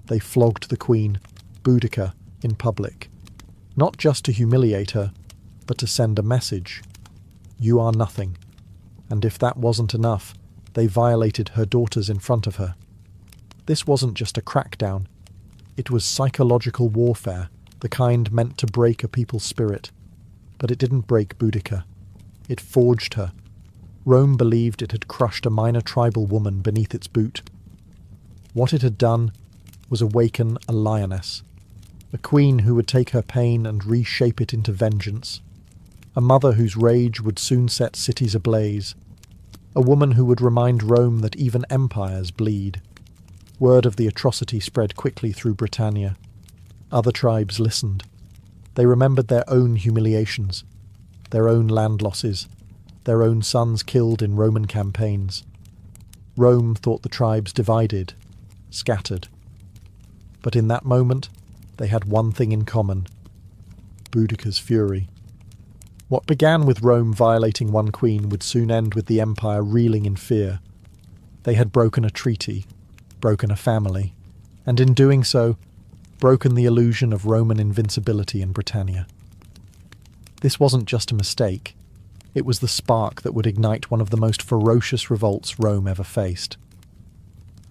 [SPEAKER 1] They flogged the queen, Boudica, in public. Not just to humiliate her, but to send a message. You are nothing. And if that wasn't enough, they violated her daughters in front of her. This wasn't just a crackdown. It was psychological warfare, the kind meant to break a people's spirit. But it didn't break Boudica. It forged her. Rome believed it had crushed a minor tribal woman beneath its boot. What it had done was awaken a lioness, a queen who would take her pain and reshape it into vengeance, a mother whose rage would soon set cities ablaze, a woman who would remind Rome that even empires bleed. Word of the atrocity spread quickly through Britannia. Other tribes listened. They remembered their own humiliations, their own land losses, their own sons killed in Roman campaigns. Rome thought the tribes divided, scattered. But in that moment, they had one thing in common. Boudicca's fury. What began with Rome violating one queen would soon end with the empire reeling in fear. They had broken a treaty, broken a family, and in doing so, broken the illusion of Roman invincibility in Britannia. This wasn't just a mistake. It was the spark that would ignite one of the most ferocious revolts Rome ever faced.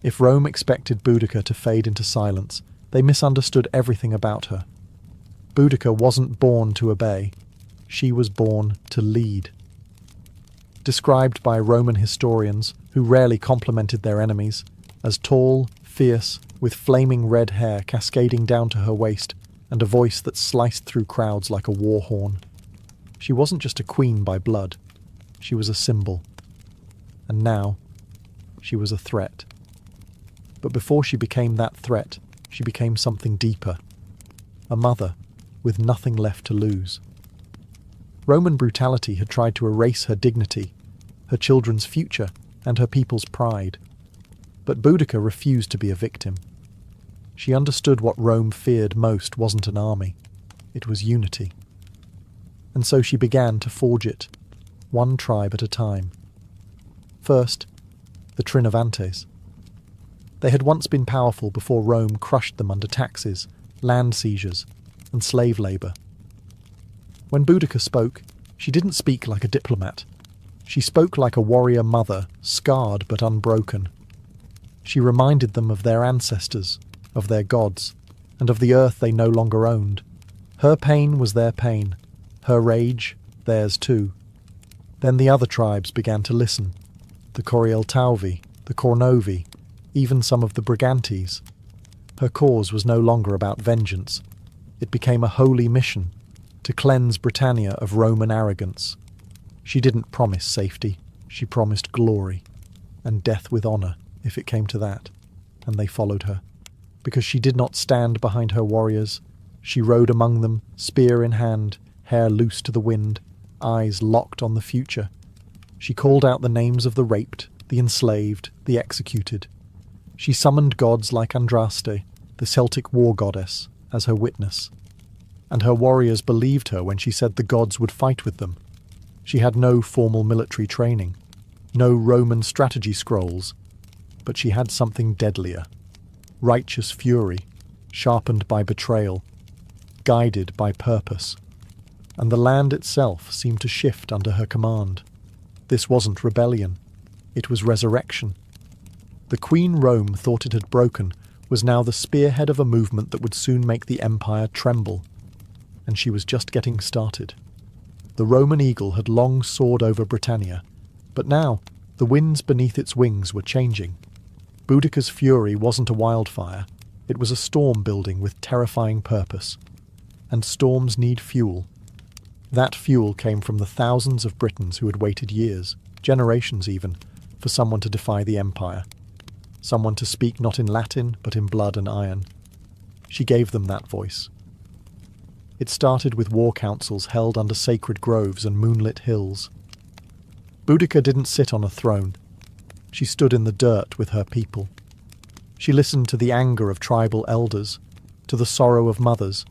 [SPEAKER 1] If Rome expected Boudica to fade into silence, they misunderstood everything about her. Boudica wasn't born to obey. She was born to lead. Described by Roman historians, who rarely complimented their enemies, as tall, fierce, with flaming red hair cascading down to her waist and a voice that sliced through crowds like a war horn. She wasn't just a queen by blood. She was a symbol. And now, she was a threat. But before she became that threat, she became something deeper. A mother, with nothing left to lose. Roman brutality had tried to erase her dignity, her children's future, and her people's pride. But Boudica refused to be a victim. She understood what Rome feared most wasn't an army. It was unity. And so she began to forge it, one tribe at a time. First, the Trinovantes. They had once been powerful before Rome crushed them under taxes, land seizures, and slave labour. When Boudica spoke, she didn't speak like a diplomat. She spoke like a warrior mother, scarred but unbroken. She reminded them of their ancestors, of their gods, and of the earth they no longer owned. Her pain was their pain, her rage theirs too. Then the other tribes began to listen. The Corieltauvi, the Cornovi, even some of the Brigantes. Her cause was no longer about vengeance. It became a holy mission, to cleanse Britannia of Roman arrogance. She didn't promise safety, she promised glory, and death with honour, if it came to that, and they followed her. Because she did not stand behind her warriors, she rode among them, spear in hand, hair loose to the wind, eyes locked on the future. She called out the names of the raped, the enslaved, the executed. She summoned gods like Andraste, the Celtic war goddess, as her witness. And her warriors believed her when she said the gods would fight with them. She had no formal military training, no Roman strategy scrolls, but she had something deadlier. Righteous fury, sharpened by betrayal, guided by purpose. And the land itself seemed to shift under her command. This wasn't rebellion, it was resurrection. The Queen Rome thought it had broken was now the spearhead of a movement that would soon make the empire tremble. And she was just getting started. The Roman eagle had long soared over Britannia, but now the winds beneath its wings were changing. Boudica's fury wasn't a wildfire, it was a storm building with terrifying purpose. And storms need fuel. That fuel came from the thousands of Britons who had waited years, generations even, for someone to defy the empire. Someone to speak not in Latin, but in blood and iron. She gave them that voice. It started with war councils held under sacred groves and moonlit hills. Boudica didn't sit on a throne. She stood in the dirt with her people. She listened to the anger of tribal elders, to the sorrow of mothers,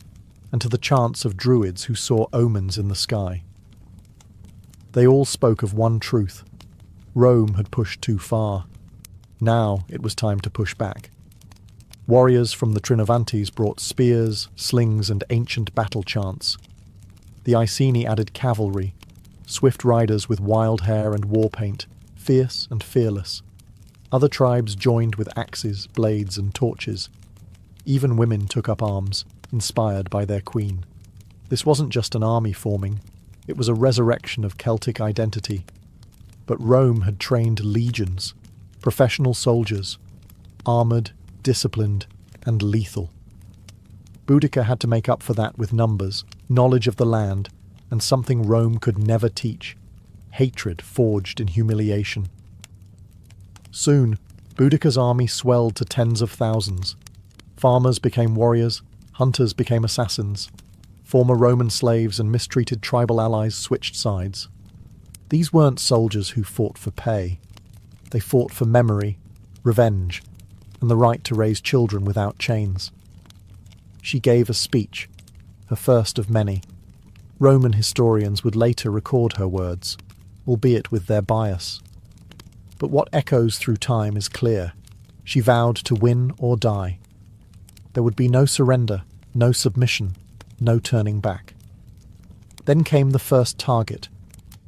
[SPEAKER 1] and to the chants of druids who saw omens in the sky. They all spoke of one truth. Rome had pushed too far. Now it was time to push back. Warriors from the Trinovantes brought spears, slings, and ancient battle chants. The Iceni added cavalry, swift riders with wild hair and war paint, fierce and fearless. Other tribes joined with axes, blades, and torches. Even women took up arms, inspired by their queen. This wasn't just an army forming, it was a resurrection of Celtic identity. But Rome had trained legions, professional soldiers, armoured, disciplined, and lethal. Boudica had to make up for that with numbers, knowledge of the land, and something Rome could never teach: hatred forged in humiliation. Soon, Boudica's army swelled to tens of thousands. Farmers became warriors, hunters became assassins. Former Roman slaves and mistreated tribal allies switched sides. These weren't soldiers who fought for pay. They fought for memory, revenge, and the right to raise children without chains. She gave a speech, her first of many, Roman historians would later record her words, albeit with their bias. But what echoes through time is clear. She vowed to win or die. There would be no surrender, no submission, no turning back. Then came the first target,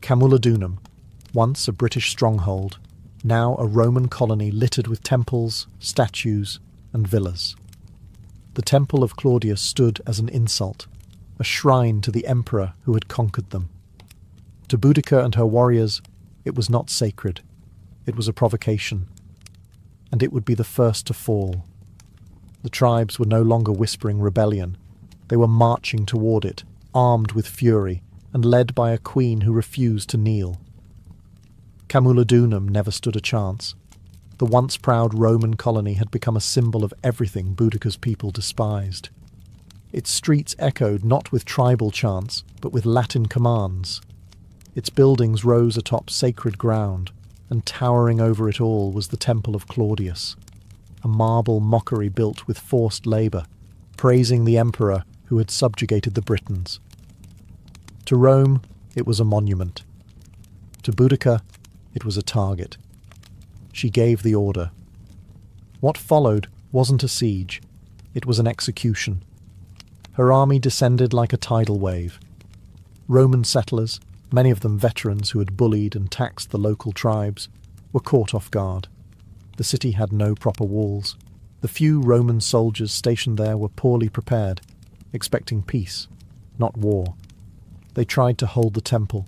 [SPEAKER 1] Camulodunum, once a British stronghold, now a Roman colony littered with temples, statues, and villas. The temple of Claudius stood as an insult, a shrine to the emperor who had conquered them. To Boudica and her warriors, it was not sacred. It was a provocation. And it would be the first to fall. The tribes were no longer whispering rebellion. They were marching toward it, armed with fury, and led by a queen who refused to kneel. Camulodunum never stood a chance. The once proud Roman colony had become a symbol of everything Boudica's people despised. Its streets echoed not with tribal chants, but with Latin commands. Its buildings rose atop sacred ground, and towering over it all was the Temple of Claudius, a marble mockery built with forced labour, praising the emperor who had subjugated the Britons. To Rome, it was a monument. To Boudica, it was a target. She gave the order. What followed wasn't a siege, it was an execution. Her army descended like a tidal wave. Roman settlers, many of them veterans who had bullied and taxed the local tribes, were caught off guard. The city had no proper walls. The few Roman soldiers stationed there were poorly prepared, expecting peace, not war. They tried to hold the temple,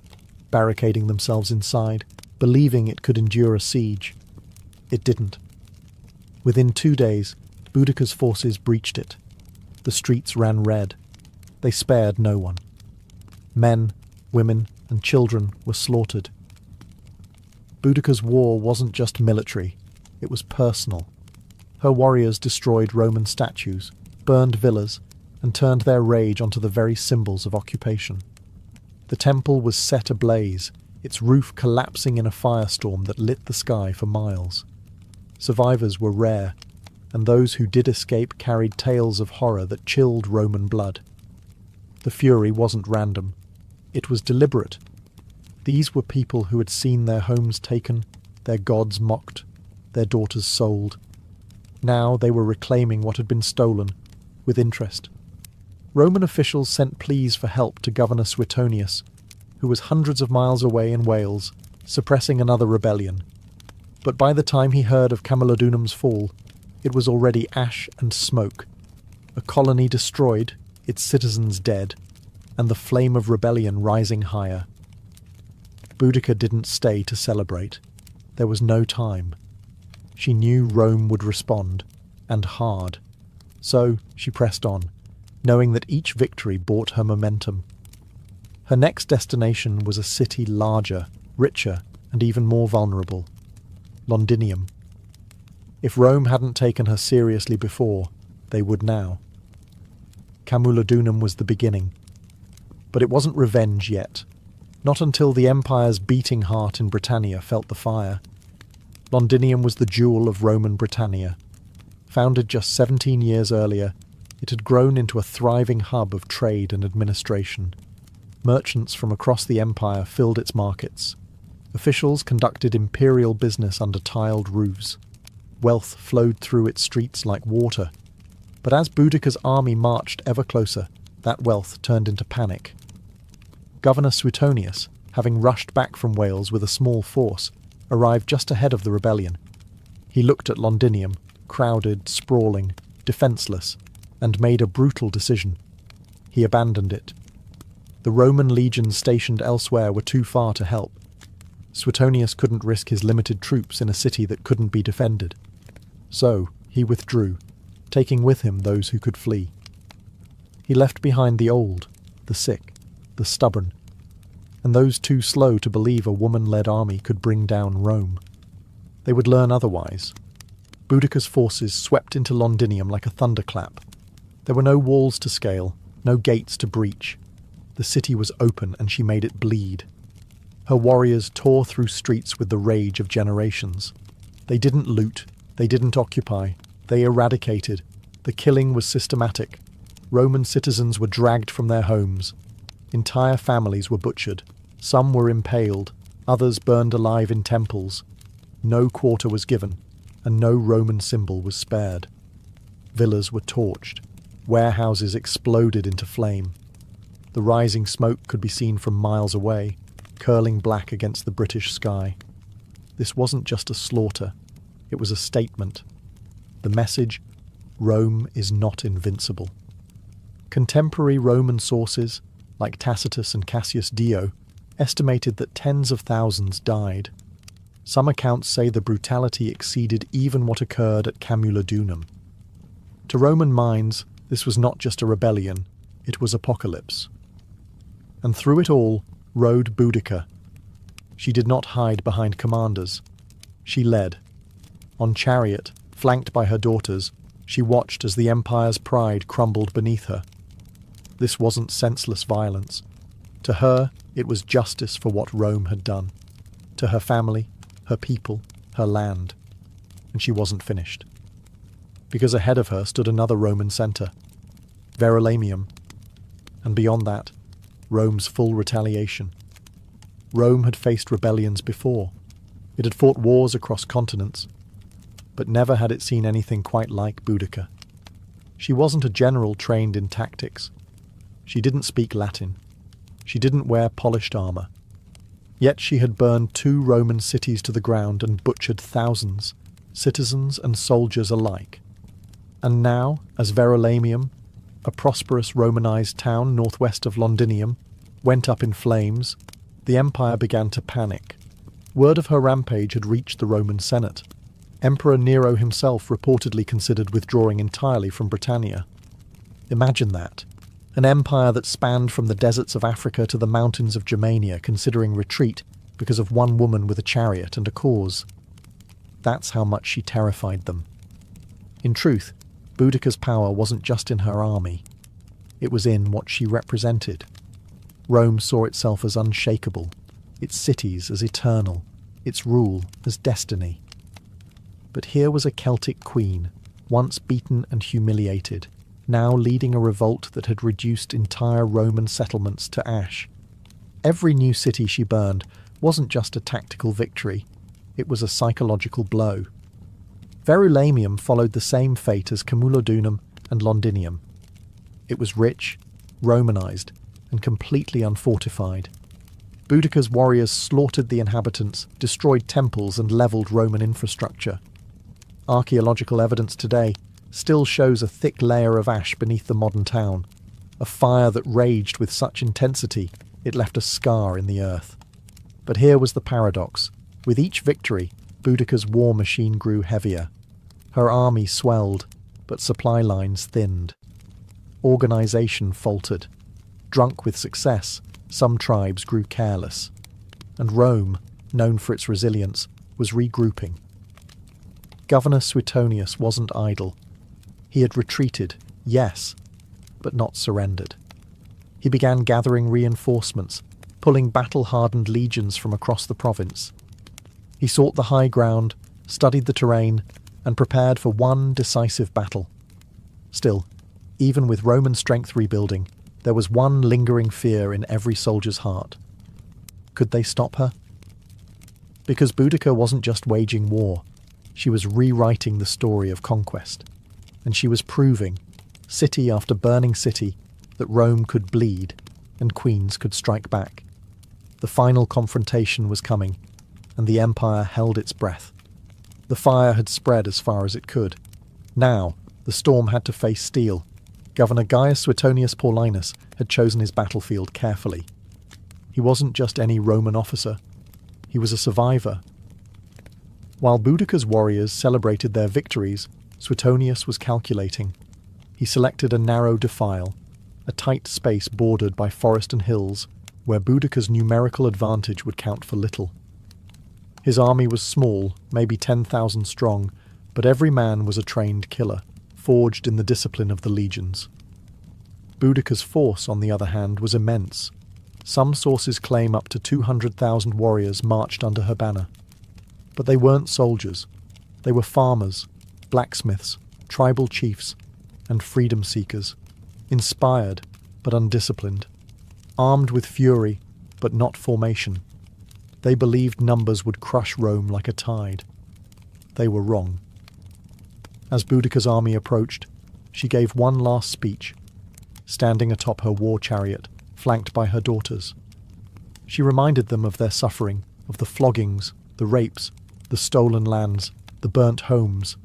[SPEAKER 1] barricading themselves inside, believing it could endure a siege. It didn't. Within 2 days, Boudica's forces breached it. The streets ran red. They spared no one. Men, women, and children were slaughtered. Boudica's war wasn't just military, it was personal. Her warriors destroyed Roman statues, burned villas, and turned their rage onto the very symbols of occupation. The temple was set ablaze, its roof collapsing in a firestorm that lit the sky for miles. Survivors were rare, and those who did escape carried tales of horror that chilled Roman blood. The fury wasn't random. It was deliberate. These were people who had seen their homes taken, their gods mocked, their daughters sold. Now they were reclaiming what had been stolen, with interest. Roman officials sent pleas for help to Governor Suetonius, who was hundreds of miles away in Wales, suppressing another rebellion. But by the time he heard of Camulodunum's fall, it was already ash and smoke, a colony destroyed, its citizens dead, and the flame of rebellion rising higher. Boudica didn't stay to celebrate. There was no time. She knew Rome would respond, and hard. So she pressed on, knowing that each victory brought her momentum. Her next destination was a city larger, richer, and even more vulnerable. Londinium. If Rome hadn't taken her seriously before, they would now. Camulodunum was the beginning. But it wasn't revenge yet. Not until the empire's beating heart in Britannia felt the fire. Londinium was the jewel of Roman Britannia. Founded just 17 years earlier, it had grown into a thriving hub of trade and administration. Merchants from across the empire filled its markets. Officials conducted imperial business under tiled roofs. Wealth flowed through its streets like water. But as Boudica's army marched ever closer, that wealth turned into panic. Governor Suetonius, having rushed back from Wales with a small force, arrived just ahead of the rebellion. He looked at Londinium, crowded, sprawling, defenceless, and made a brutal decision. He abandoned it. The Roman legions stationed elsewhere were too far to help. Suetonius couldn't risk his limited troops in a city that couldn't be defended. So he withdrew, taking with him those who could flee. He left behind the old, the sick, the stubborn, and those too slow to believe a woman-led army could bring down Rome. They would learn otherwise. Boudica's forces swept into Londinium like a thunderclap. There were no walls to scale, no gates to breach. The city was open and she made it bleed. Her warriors tore through streets with the rage of generations. They didn't loot, they didn't occupy, they eradicated. The killing was systematic. Roman citizens were dragged from their homes. Entire families were butchered. Some were impaled, others burned alive in temples. No quarter was given, and no Roman symbol was spared. Villas were torched. Warehouses exploded into flame. The rising smoke could be seen from miles away, curling black against the British sky. This wasn't just a slaughter, it was a statement. The message, Rome is not invincible. Contemporary Roman sources, like Tacitus and Cassius Dio, estimated that tens of thousands died. Some accounts say the brutality exceeded even what occurred at Camulodunum. To Roman minds, this was not just a rebellion, it was apocalypse. And through it all rode Boudica. She did not hide behind commanders. She led. On chariot, flanked by her daughters, she watched as the empire's pride crumbled beneath her. This wasn't senseless violence. To her, it was justice for what Rome had done. To her family, her people, her land. And she wasn't finished. Because ahead of her stood another Roman centre, Verulamium, and beyond that, Rome's full retaliation. Rome had faced rebellions before. It had fought wars across continents, but never had it seen anything quite like Boudica. She wasn't a general trained in tactics. She didn't speak Latin. She didn't wear polished armour. Yet she had burned 2 Roman cities to the ground and butchered thousands, citizens and soldiers alike. And now, as Verulamium, a prosperous Romanized town northwest of Londinium, went up in flames, the empire began to panic. Word of her rampage had reached the Roman Senate. Emperor Nero himself reportedly considered withdrawing entirely from Britannia. Imagine that. An empire that spanned from the deserts of Africa to the mountains of Germania considering retreat because of one woman with a chariot and a cause. That's how much she terrified them. In truth, Boudica's power wasn't just in her army. It was in what she represented. Rome saw itself as unshakable, its cities as eternal, its rule as destiny. But here was a Celtic queen, once beaten and humiliated, now leading a revolt that had reduced entire Roman settlements to ash. Every new city she burned wasn't just a tactical victory, it was a psychological blow. Verulamium followed the same fate as Camulodunum and Londinium. It was rich, Romanized, and completely unfortified. Boudica's warriors slaughtered the inhabitants, destroyed temples and levelled Roman infrastructure. Archaeological evidence today still shows a thick layer of ash beneath the modern town, a fire that raged with such intensity it left a scar in the earth. But here was the paradox. With each victory, Boudica's war machine grew heavier. Her army swelled, but supply lines thinned. Organisation faltered. Drunk with success, some tribes grew careless. And Rome, known for its resilience, was regrouping. Governor Suetonius wasn't idle. He had retreated, yes, but not surrendered. He began gathering reinforcements, pulling battle-hardened legions from across the province. He sought the high ground, studied the terrain, and prepared for one decisive battle. Still, even with Roman strength rebuilding, there was one lingering fear in every soldier's heart. Could they stop her? Because Boudica wasn't just waging war, she was rewriting the story of conquest. And she was proving, city after burning city, that Rome could bleed and queens could strike back. The final confrontation was coming, and the empire held its breath. The fire had spread as far as it could. Now, the storm had to face steel. Governor Gaius Suetonius Paulinus had chosen his battlefield carefully. He wasn't just any Roman officer. He was a survivor. While Boudica's warriors celebrated their victories, Suetonius was calculating. He selected a narrow defile, a tight space bordered by forest and hills, where Boudica's numerical advantage would count for little. His army was small, maybe 10,000 strong, but every man was a trained killer, forged in the discipline of the legions. Boudica's force, on the other hand, was immense. Some sources claim up to 200,000 warriors marched under her banner. But they weren't soldiers. They were farmers, blacksmiths, tribal chiefs, and freedom seekers, inspired but undisciplined. armed with fury, but not formation. They believed numbers would crush Rome like a tide. They were wrong. As Boudicca's army approached, she gave one last speech, standing atop her war chariot, flanked by her daughters. She reminded them of their suffering, of the floggings, the rapes, the stolen lands, the burnt homes.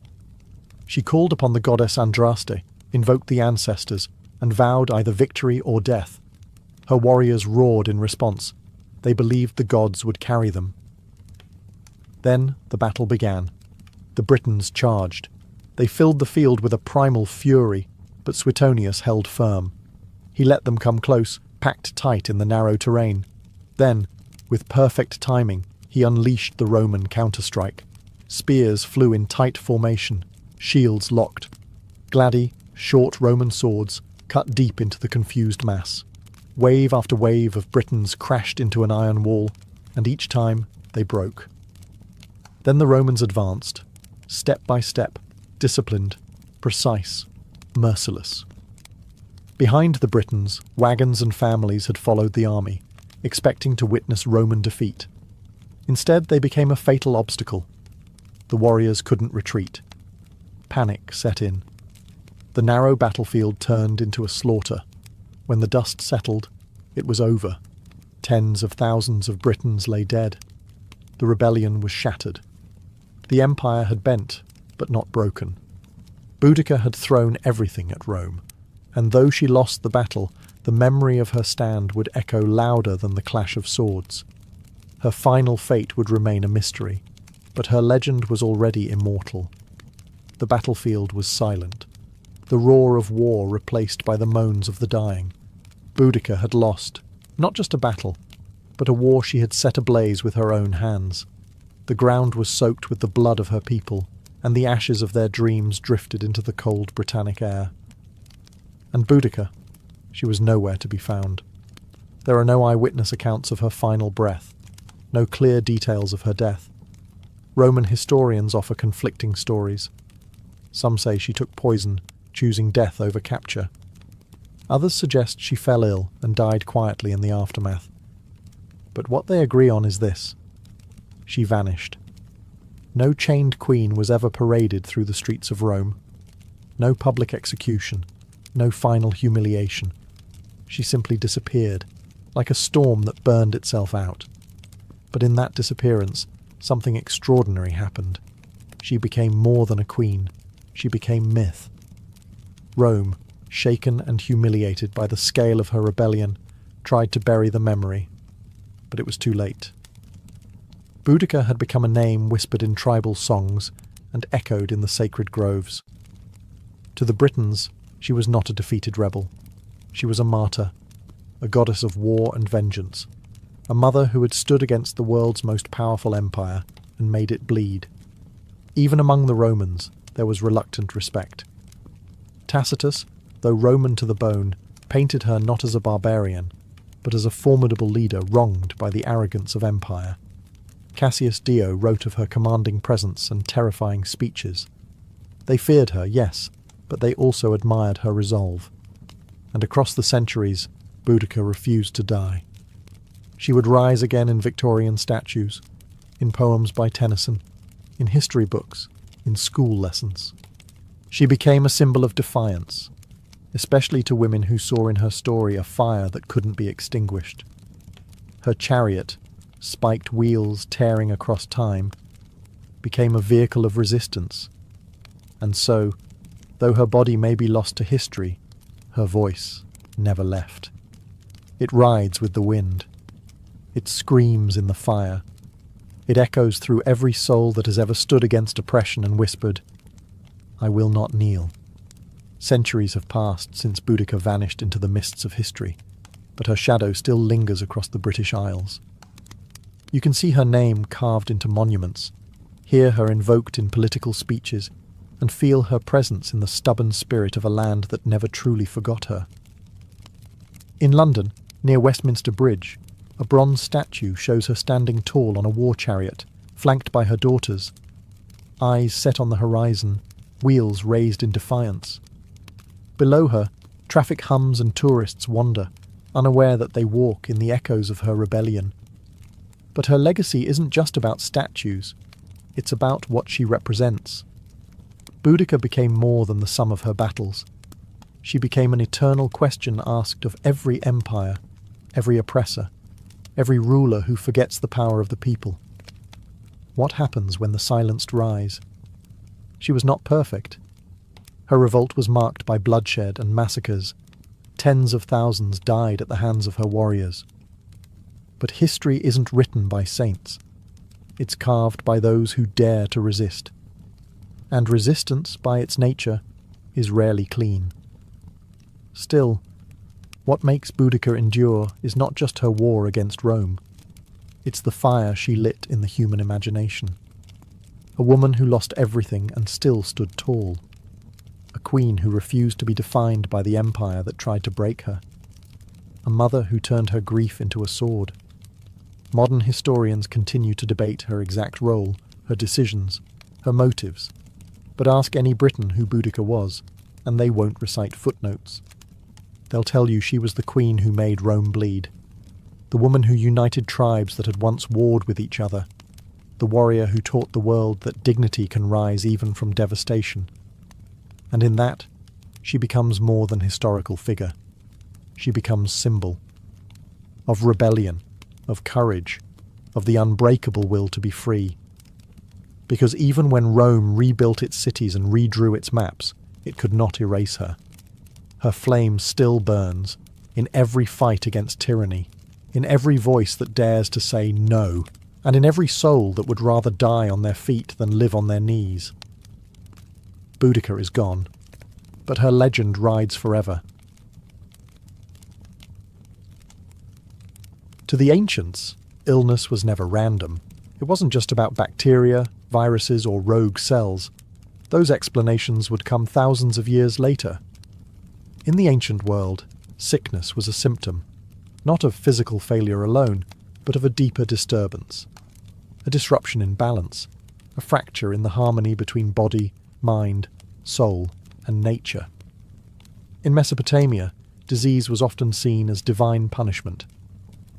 [SPEAKER 1] She called upon the goddess Andraste, invoked the ancestors, and vowed either victory or death. Her warriors roared in response. They believed the gods would carry them. Then the battle began. The Britons charged. They filled the field with a primal fury, but Suetonius held firm. He let them come close, packed tight in the narrow terrain. Then, with perfect timing, he unleashed the Roman counterstrike. Spears flew in tight formation, shields locked. Gladi, short Roman swords, cut deep into the confused mass. Wave after wave of Britons crashed into an iron wall, and each time they broke. Then the Romans advanced, step by step, disciplined, precise, merciless. Behind the Britons, wagons and families had followed the army, expecting to witness Roman defeat. Instead, they became a fatal obstacle. The warriors couldn't retreat. Panic set in. The narrow battlefield turned into a slaughter. When the dust settled, it was over. Tens of thousands of Britons lay dead. The rebellion was shattered. The empire had bent, but not broken. Boudicca had thrown everything at Rome, and though she lost the battle, the memory of her stand would echo louder than the clash of swords. Her final fate would remain a mystery, but her legend was already immortal. The battlefield was silent, the roar of war replaced by the moans of the dying. Boudicca had lost, not just a battle, but a war she had set ablaze with her own hands. The ground was soaked with the blood of her people, and the ashes of their dreams drifted into the cold Britannic air. And Boudicca, she was nowhere to be found. There are no eyewitness accounts of her final breath, no clear details of her death. Roman historians offer conflicting stories. Some say she took poison, choosing death over capture. Others suggest she fell ill and died quietly in the aftermath. But what they agree on is this: she vanished. No chained queen was ever paraded through the streets of Rome. No public execution, no final humiliation. She simply disappeared, like a storm that burned itself out. But in that disappearance, something extraordinary happened. She became more than a queen. She became myth. Rome, shaken and humiliated by the scale of her rebellion, tried to bury the memory, but it was too late. Boudicca had become a name whispered in tribal songs and echoed in the sacred groves. To the Britons, she was not a defeated rebel. She was a martyr, a goddess of war and vengeance, a mother who had stood against the world's most powerful empire and made it bleed. Even among the Romans, there was reluctant respect. Tacitus, though Roman to the bone, painted her not as a barbarian, but as a formidable leader wronged by the arrogance of empire. Cassius Dio wrote of her commanding presence and terrifying speeches. They feared her, yes, but they also admired her resolve. And across the centuries, Boudicca refused to die. She would rise again in Victorian statues, in poems by Tennyson, in history books, in school lessons. She became a symbol of defiance, especially to women who saw in her story a fire that couldn't be extinguished. Her chariot, spiked wheels tearing across time, became a vehicle of resistance. And so, though her body may be lost to history, her voice never left. It rides with the wind. It screams in the fire. It echoes through every soul that has ever stood against oppression and whispered, "I will not kneel." Centuries have passed since Boudicca vanished into the mists of history, but her shadow still lingers across the British Isles. You can see her name carved into monuments, hear her invoked in political speeches, and feel her presence in the stubborn spirit of a land that never truly forgot her. In London, near Westminster Bridge, a bronze statue shows her standing tall on a war chariot, flanked by her daughters. Eyes set on the horizon, wheels raised in defiance. Below her, traffic hums and tourists wander, unaware that they walk in the echoes of her rebellion. But her legacy isn't just about statues, it's about what she represents. Boudica became more than the sum of her battles. She became an eternal question asked of every empire, every oppressor, every ruler who forgets the power of the people. What happens when the silenced rise? She was not perfect. Her revolt was marked by bloodshed and massacres. Tens of thousands died at the hands of her warriors. But history isn't written by saints. It's carved by those who dare to resist. And resistance, by its nature, is rarely clean. Still, what makes Boudica endure is not just her war against Rome. It's the fire she lit in the human imagination. A woman who lost everything and still stood tall. A queen who refused to be defined by the empire that tried to break her. A mother who turned her grief into a sword. Modern historians continue to debate her exact role, her decisions, her motives. But ask any Briton who Boudica was, and they won't recite footnotes. They'll tell you she was the queen who made Rome bleed. The woman who united tribes that had once warred with each other. The warrior who taught the world that dignity can rise even from devastation. And in that, she becomes more than historical figure. She becomes symbol. Of rebellion, of courage, of the unbreakable will to be free. Because even when Rome rebuilt its cities and redrew its maps, it could not erase her. Her flame still burns, in every fight against tyranny, in every voice that dares to say no, and in every soul that would rather die on their feet than live on their knees. Boudica is gone, but her legend rides forever. To the ancients, illness was never random. It wasn't just about bacteria, viruses, or rogue cells. Those explanations would come thousands of years later. In the ancient world, sickness was a symptom, not of physical failure alone, but of a deeper disturbance. A disruption in balance, a fracture in the harmony between body, mind, soul, and nature. In Mesopotamia, disease was often seen as divine punishment.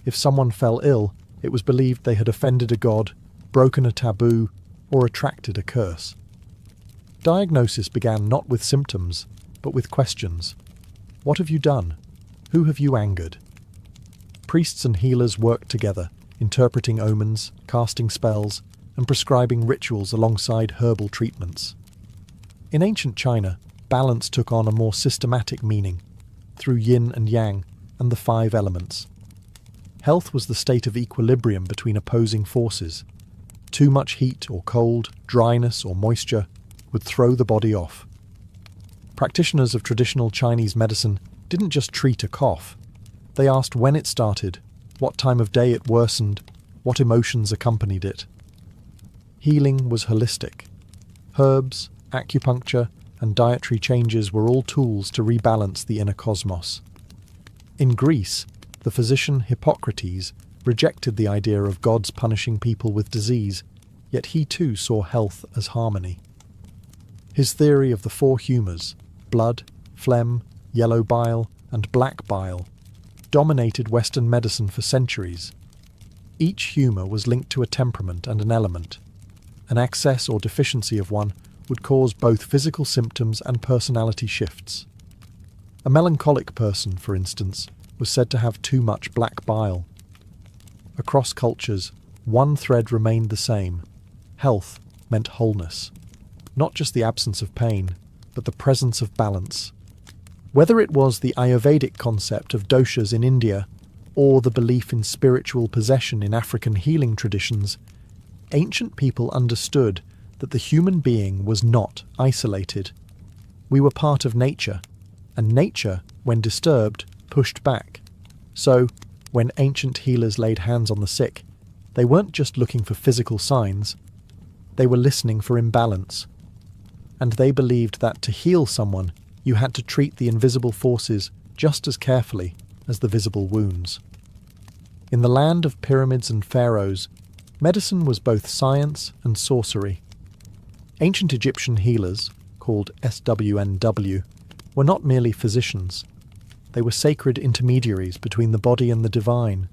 [SPEAKER 1] If someone fell ill, it was believed they had offended a god, broken a taboo, or attracted a curse. Diagnosis began not with symptoms, but with questions. What have you done? Who have you angered? Priests and healers worked together, interpreting omens, casting spells, and prescribing rituals alongside herbal treatments. In ancient China, balance took on a more systematic meaning, through yin and yang and the 5 elements. Health was the state of equilibrium between opposing forces. Too much heat or cold, dryness or moisture would throw the body off. Practitioners of traditional Chinese medicine didn't just treat a cough. They asked when it started, what time of day it worsened, what emotions accompanied it. Healing was holistic. Herbs, acupuncture, and dietary changes were all tools to rebalance the inner cosmos. In Greece, the physician Hippocrates rejected the idea of gods punishing people with disease, yet he too saw health as harmony. His theory of the 4 humours, blood, phlegm, yellow bile, and black bile, dominated Western medicine for centuries. Each humour was linked to a temperament and an element. An excess or deficiency of one would cause both physical symptoms and personality shifts. A melancholic person, for instance, was said to have too much black bile. Across cultures, one thread remained the same. Health meant wholeness. Not just the absence of pain, but the presence of balance. Whether it was the Ayurvedic concept of doshas in India, or the belief in spiritual possession in African healing traditions, ancient people understood that the human being was not isolated. We were part of nature, and nature, when disturbed, pushed back. So, when ancient healers laid hands on the sick, they weren't just looking for physical signs, they were listening for imbalance. And they believed that to heal someone, you had to treat the invisible forces just as carefully as the visible wounds. In the land of pyramids and pharaohs, medicine was both science and sorcery. Ancient Egyptian healers, called SWNW, were not merely physicians. They were sacred intermediaries between the body and the divine.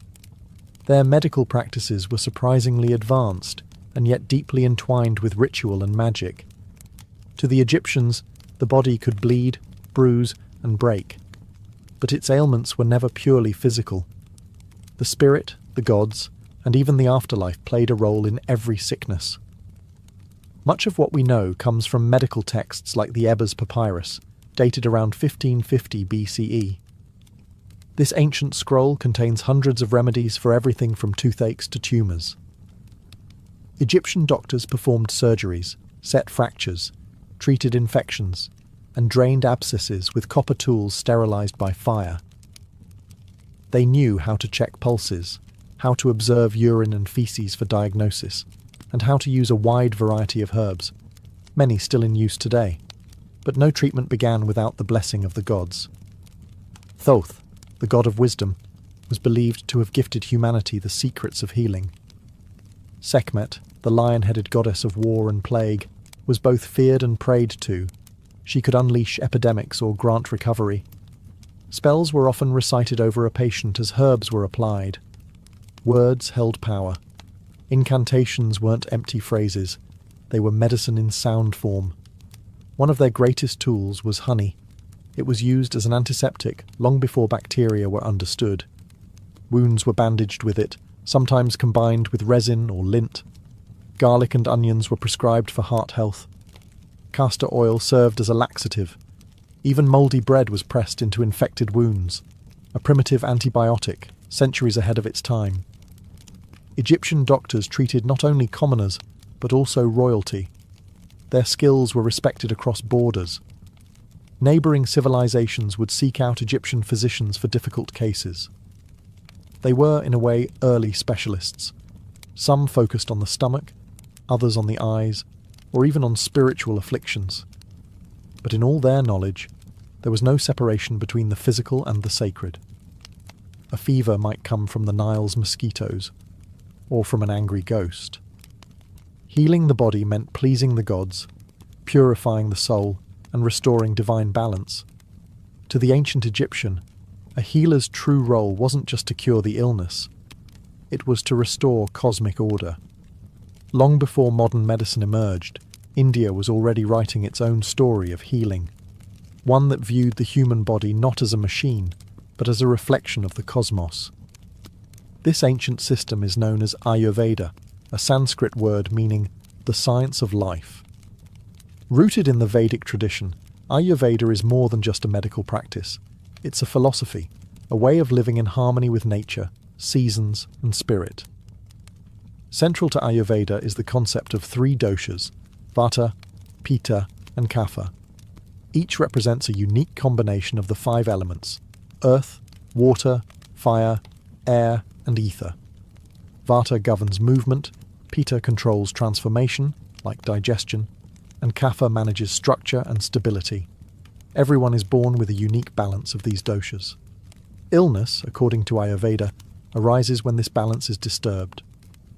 [SPEAKER 1] Their medical practices were surprisingly advanced, and yet deeply entwined with ritual and magic. To the Egyptians, the body could bleed, bruise, and break. But its ailments were never purely physical. The spirit, the gods, and even the afterlife played a role in every sickness. Much of what we know comes from medical texts like the Ebers Papyrus, dated around 1550 BCE. This ancient scroll contains hundreds of remedies for everything from toothaches to tumours. Egyptian doctors performed surgeries, set fractures, treated infections, and drained abscesses with copper tools sterilised by fire. They knew how to check pulses, how to observe urine and faeces for diagnosis, and how to use a wide variety of herbs, many still in use today. But no treatment began without the blessing of the gods. Thoth, the god of wisdom, was believed to have gifted humanity the secrets of healing. Sekhmet, the lion-headed goddess of war and plague, was both feared and prayed to. She could unleash epidemics or grant recovery. Spells were often recited over a patient as herbs were applied. Words held power. Incantations weren't empty phrases. They were medicine in sound form. One of their greatest tools was honey. It was used as an antiseptic long before bacteria were understood. Wounds were bandaged with it, sometimes combined with resin or lint. Garlic and onions were prescribed for heart health. Castor oil served as a laxative. Even mouldy bread was pressed into infected wounds, a primitive antibiotic, centuries ahead of its time. Egyptian doctors treated not only commoners, but also royalty. Their skills were respected across borders. Neighbouring civilizations would seek out Egyptian physicians for difficult cases. They were, in a way, early specialists. Some focused on the stomach, others on the eyes, or even on spiritual afflictions. But in all their knowledge, there was no separation between the physical and the sacred. A fever might come from the Nile's mosquitoes, or from an angry ghost. Healing the body meant pleasing the gods, purifying the soul, and restoring divine balance. To the ancient Egyptian, a healer's true role wasn't just to cure the illness. It was to restore cosmic order. Long before modern medicine emerged, India was already writing its own story of healing, one that viewed the human body not as a machine, but as a reflection of the cosmos. This ancient system is known as Ayurveda, a Sanskrit word meaning the science of life. Rooted in the Vedic tradition, Ayurveda is more than just a medical practice. It's a philosophy, a way of living in harmony with nature, seasons, and spirit. Central to Ayurveda is the concept of three doshas, Vata, Pitta, and Kapha. Each represents a unique combination of the five elements: earth, water, fire, air, and ether. Vata governs movement, Pitta controls transformation, like digestion, and Kapha manages structure and stability. Everyone is born with a unique balance of these doshas. Illness, according to Ayurveda, arises when this balance is disturbed,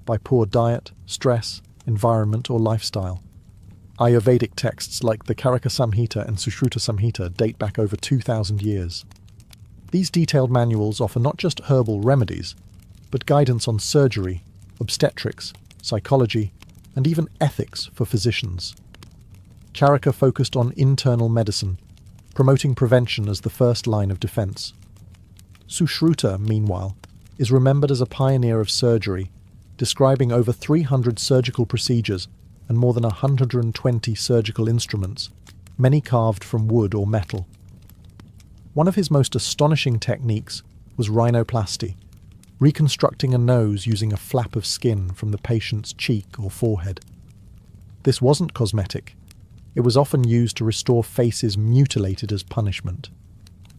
[SPEAKER 1] by poor diet, stress, environment, or lifestyle. Ayurvedic texts like the Karaka Samhita and Sushruta Samhita date back over 2,000 years. These detailed manuals offer not just herbal remedies, but guidance on surgery, obstetrics, psychology, and even ethics for physicians. Charaka focused on internal medicine, promoting prevention as the first line of defense. Sushruta, meanwhile, is remembered as a pioneer of surgery, describing over 300 surgical procedures and more than 120 surgical instruments, many carved from wood or metal. One of his most astonishing techniques was rhinoplasty, reconstructing a nose using a flap of skin from the patient's cheek or forehead. This wasn't cosmetic. It was often used to restore faces mutilated as punishment.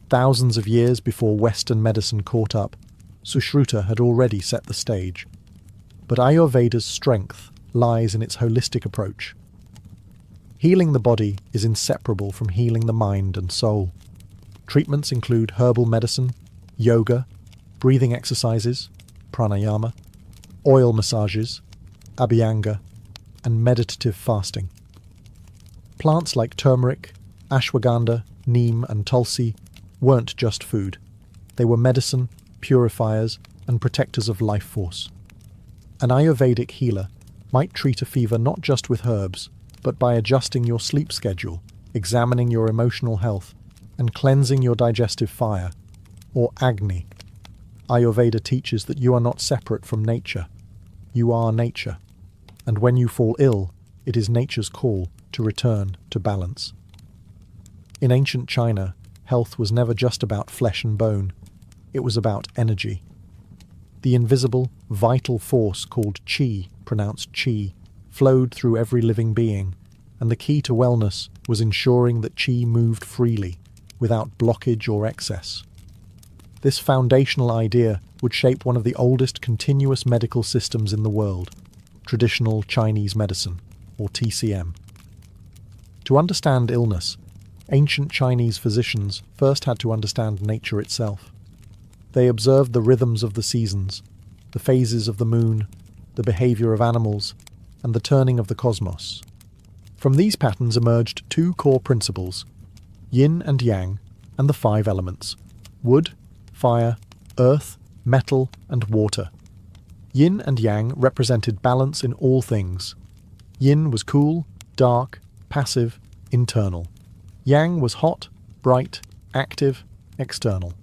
[SPEAKER 1] Thousands of years before Western medicine caught up, Sushruta had already set the stage. But Ayurveda's strength lies in its holistic approach. Healing the body is inseparable from healing the mind and soul. Treatments include herbal medicine, yoga, breathing exercises, pranayama, oil massages, abhyanga, and meditative fasting. Plants like turmeric, ashwagandha, neem, and tulsi weren't just food. They were medicine, purifiers, and protectors of life force. An Ayurvedic healer might treat a fever not just with herbs, but by adjusting your sleep schedule, examining your emotional health, and cleansing your digestive fire, or Agni. Ayurveda teaches that you are not separate from nature. You are nature. And when you fall ill, it is nature's call to return to balance. In ancient China, health was never just about flesh and bone. It was about energy. The invisible, vital force called qi, pronounced chi, flowed through every living being, and the key to wellness was ensuring that qi moved freely, without blockage or excess. This foundational idea would shape one of the oldest continuous medical systems in the world, traditional Chinese medicine, or TCM. To understand illness, ancient Chinese physicians first had to understand nature itself. They observed the rhythms of the seasons, the phases of the moon, the behavior of animals, and the turning of the cosmos. From these patterns emerged two core principles: yin and yang, and the five elements: wood, fire, earth, metal, and water. Yin and yang represented balance in all things. Yin was cool, dark, passive, internal. Yang was hot, bright, active, external.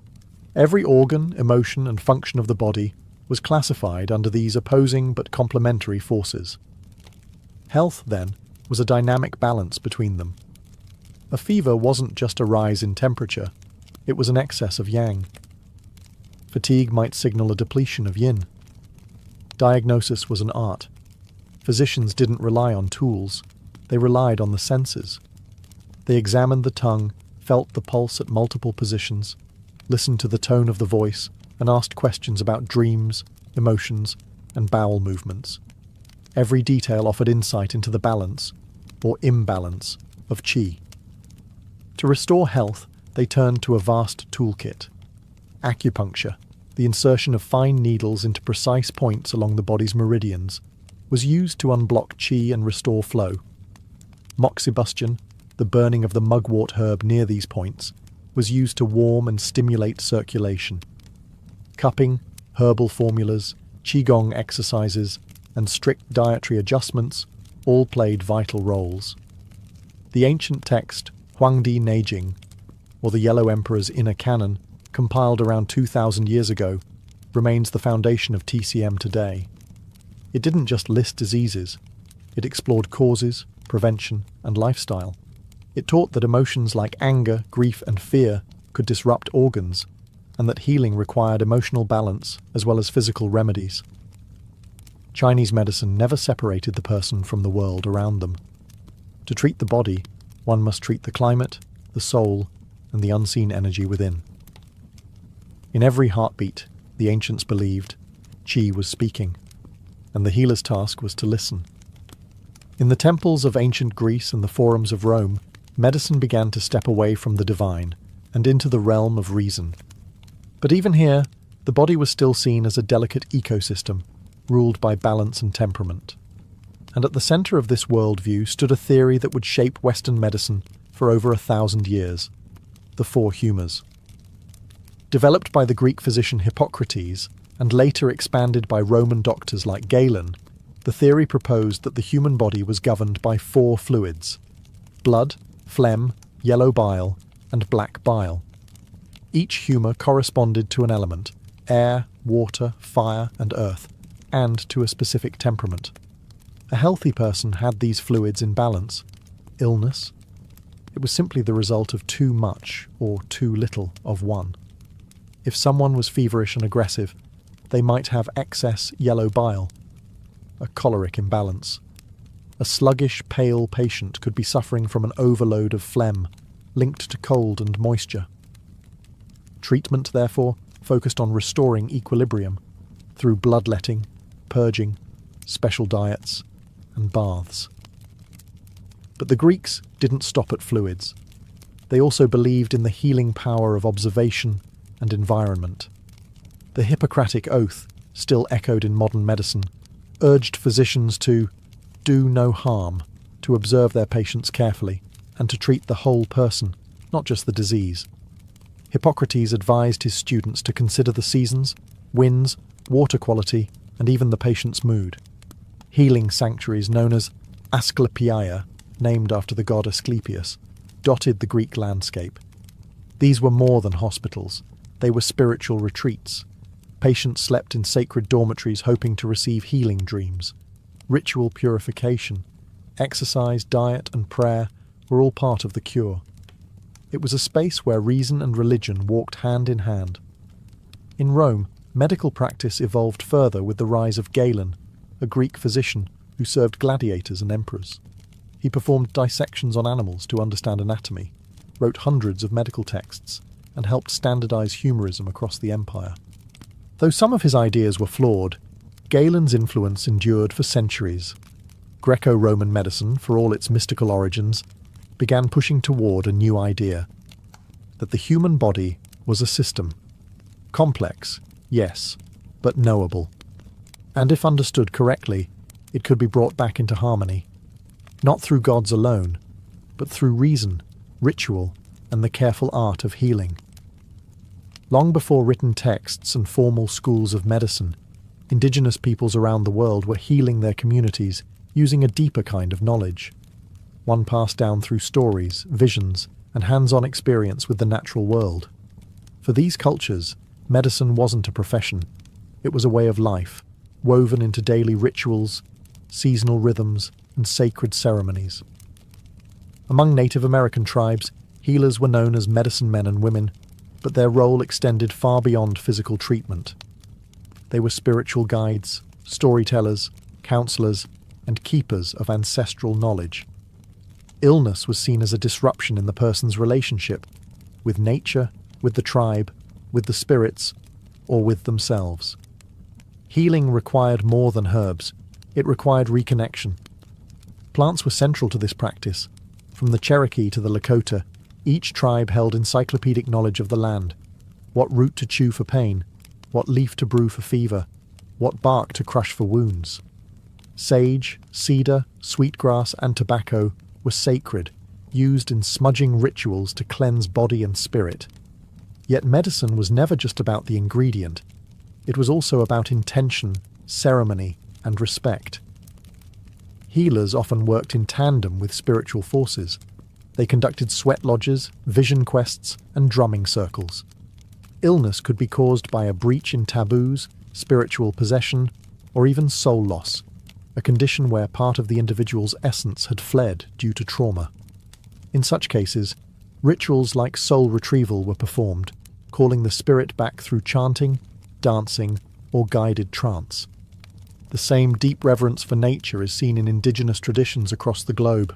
[SPEAKER 1] Every organ, emotion, and function of the body was classified under these opposing but complementary forces. Health, then, was a dynamic balance between them. A fever wasn't just a rise in temperature, it was an excess of yang. Fatigue might signal a depletion of yin. Diagnosis was an art. Physicians didn't rely on tools, they relied on the senses. They examined the tongue, felt the pulse at multiple positions, listened to the tone of the voice, and asked questions about dreams, emotions, and bowel movements. Every detail offered insight into the balance, or imbalance, of qi. To restore health, they turned to a vast toolkit. Acupuncture, the insertion of fine needles into precise points along the body's meridians, was used to unblock qi and restore flow. Moxibustion, the burning of the mugwort herb near these points, was used to warm and stimulate circulation. Cupping, herbal formulas, qigong exercises, and strict dietary adjustments all played vital roles. The ancient text Huangdi Neijing, or the Yellow Emperor's Inner Canon, compiled around 2,000 years ago, remains the foundation of TCM today. It didn't just list diseases, it explored causes, prevention, and lifestyle. It taught that emotions like anger, grief, and fear could disrupt organs, and that healing required emotional balance as well as physical remedies. Chinese medicine never separated the person from the world around them. To treat the body, one must treat the climate, the soul, and the unseen energy within. In every heartbeat, the ancients believed, qi was speaking, and the healer's task was to listen. In the temples of ancient Greece and the forums of Rome, medicine began to step away from the divine and into the realm of reason. But even here, the body was still seen as a delicate ecosystem, ruled by balance and temperament. And at the centre of this worldview stood a theory that would shape Western medicine for over 1,000 years: the four humours. Developed by the Greek physician Hippocrates, and later expanded by Roman doctors like Galen, the theory proposed that the human body was governed by four fluids: blood, phlegm, yellow bile, and black bile. Each humour corresponded to an element: air, water, fire, and earth, and to a specific temperament. A healthy person had these fluids in balance. Illness? It was simply the result of too much or too little of one. If someone was feverish and aggressive, they might have excess yellow bile, a choleric imbalance. A sluggish, pale patient could be suffering from an overload of phlegm, linked to cold and moisture. Treatment, therefore, focused on restoring equilibrium through bloodletting, purging, special diets, and baths. But the Greeks didn't stop at fluids. They also believed in the healing power of observation and environment. The Hippocratic Oath, still echoed in modern medicine, urged physicians to do no harm, to observe their patients carefully, and to treat the whole person, not just the disease. Hippocrates advised his students to consider the seasons, winds, water quality, and even the patient's mood. Healing sanctuaries known as Asclepiae, named after the god Asclepius, dotted the Greek landscape. These were more than hospitals. They were spiritual retreats. Patients slept in sacred dormitories hoping to receive healing dreams. Ritual purification, exercise, diet, and prayer were all part of the cure. It was a space where reason and religion walked hand in hand. In Rome, medical practice evolved further with the rise of Galen, a Greek physician who served gladiators and emperors. He performed dissections on animals to understand anatomy, wrote hundreds of medical texts, and helped standardize humorism across the empire. Though some of his ideas were flawed, Galen's influence endured for centuries. Greco-Roman medicine, for all its mystical origins, began pushing toward a new idea: that the human body was a system. Complex, yes, but knowable. And if understood correctly, it could be brought back into harmony, not through gods alone, but through reason, ritual, and the careful art of healing. Long before written texts and formal schools of medicine, indigenous peoples around the world were healing their communities using a deeper kind of knowledge, one passed down through stories, visions, and hands-on experience with the natural world. For these cultures, medicine wasn't a profession. It was a way of life, woven into daily rituals, seasonal rhythms, and sacred ceremonies. Among Native American tribes, healers were known as medicine men and women, but their role extended far beyond physical treatment. They were spiritual guides, storytellers, counselors, and keepers of ancestral knowledge. Illness was seen as a disruption in the person's relationship with nature, with the tribe, with the spirits, or with themselves. Healing required more than herbs. It required reconnection. Plants were central to this practice. From the Cherokee to the Lakota, each tribe held encyclopedic knowledge of the land: what root to chew for pain, what leaf to brew for fever, what bark to crush for wounds. Sage, cedar, sweetgrass, and tobacco were sacred, used in smudging rituals to cleanse body and spirit. Yet medicine was never just about the ingredient. It was also about intention, ceremony, and respect. Healers often worked in tandem with spiritual forces. They conducted sweat lodges, vision quests, and drumming circles. Illness could be caused by a breach in taboos, spiritual possession, or even soul loss, a condition where part of the individual's essence had fled due to trauma. In such cases, rituals like soul retrieval were performed, calling the spirit back through chanting, dancing, or guided trance. The same deep reverence for nature is seen in indigenous traditions across the globe.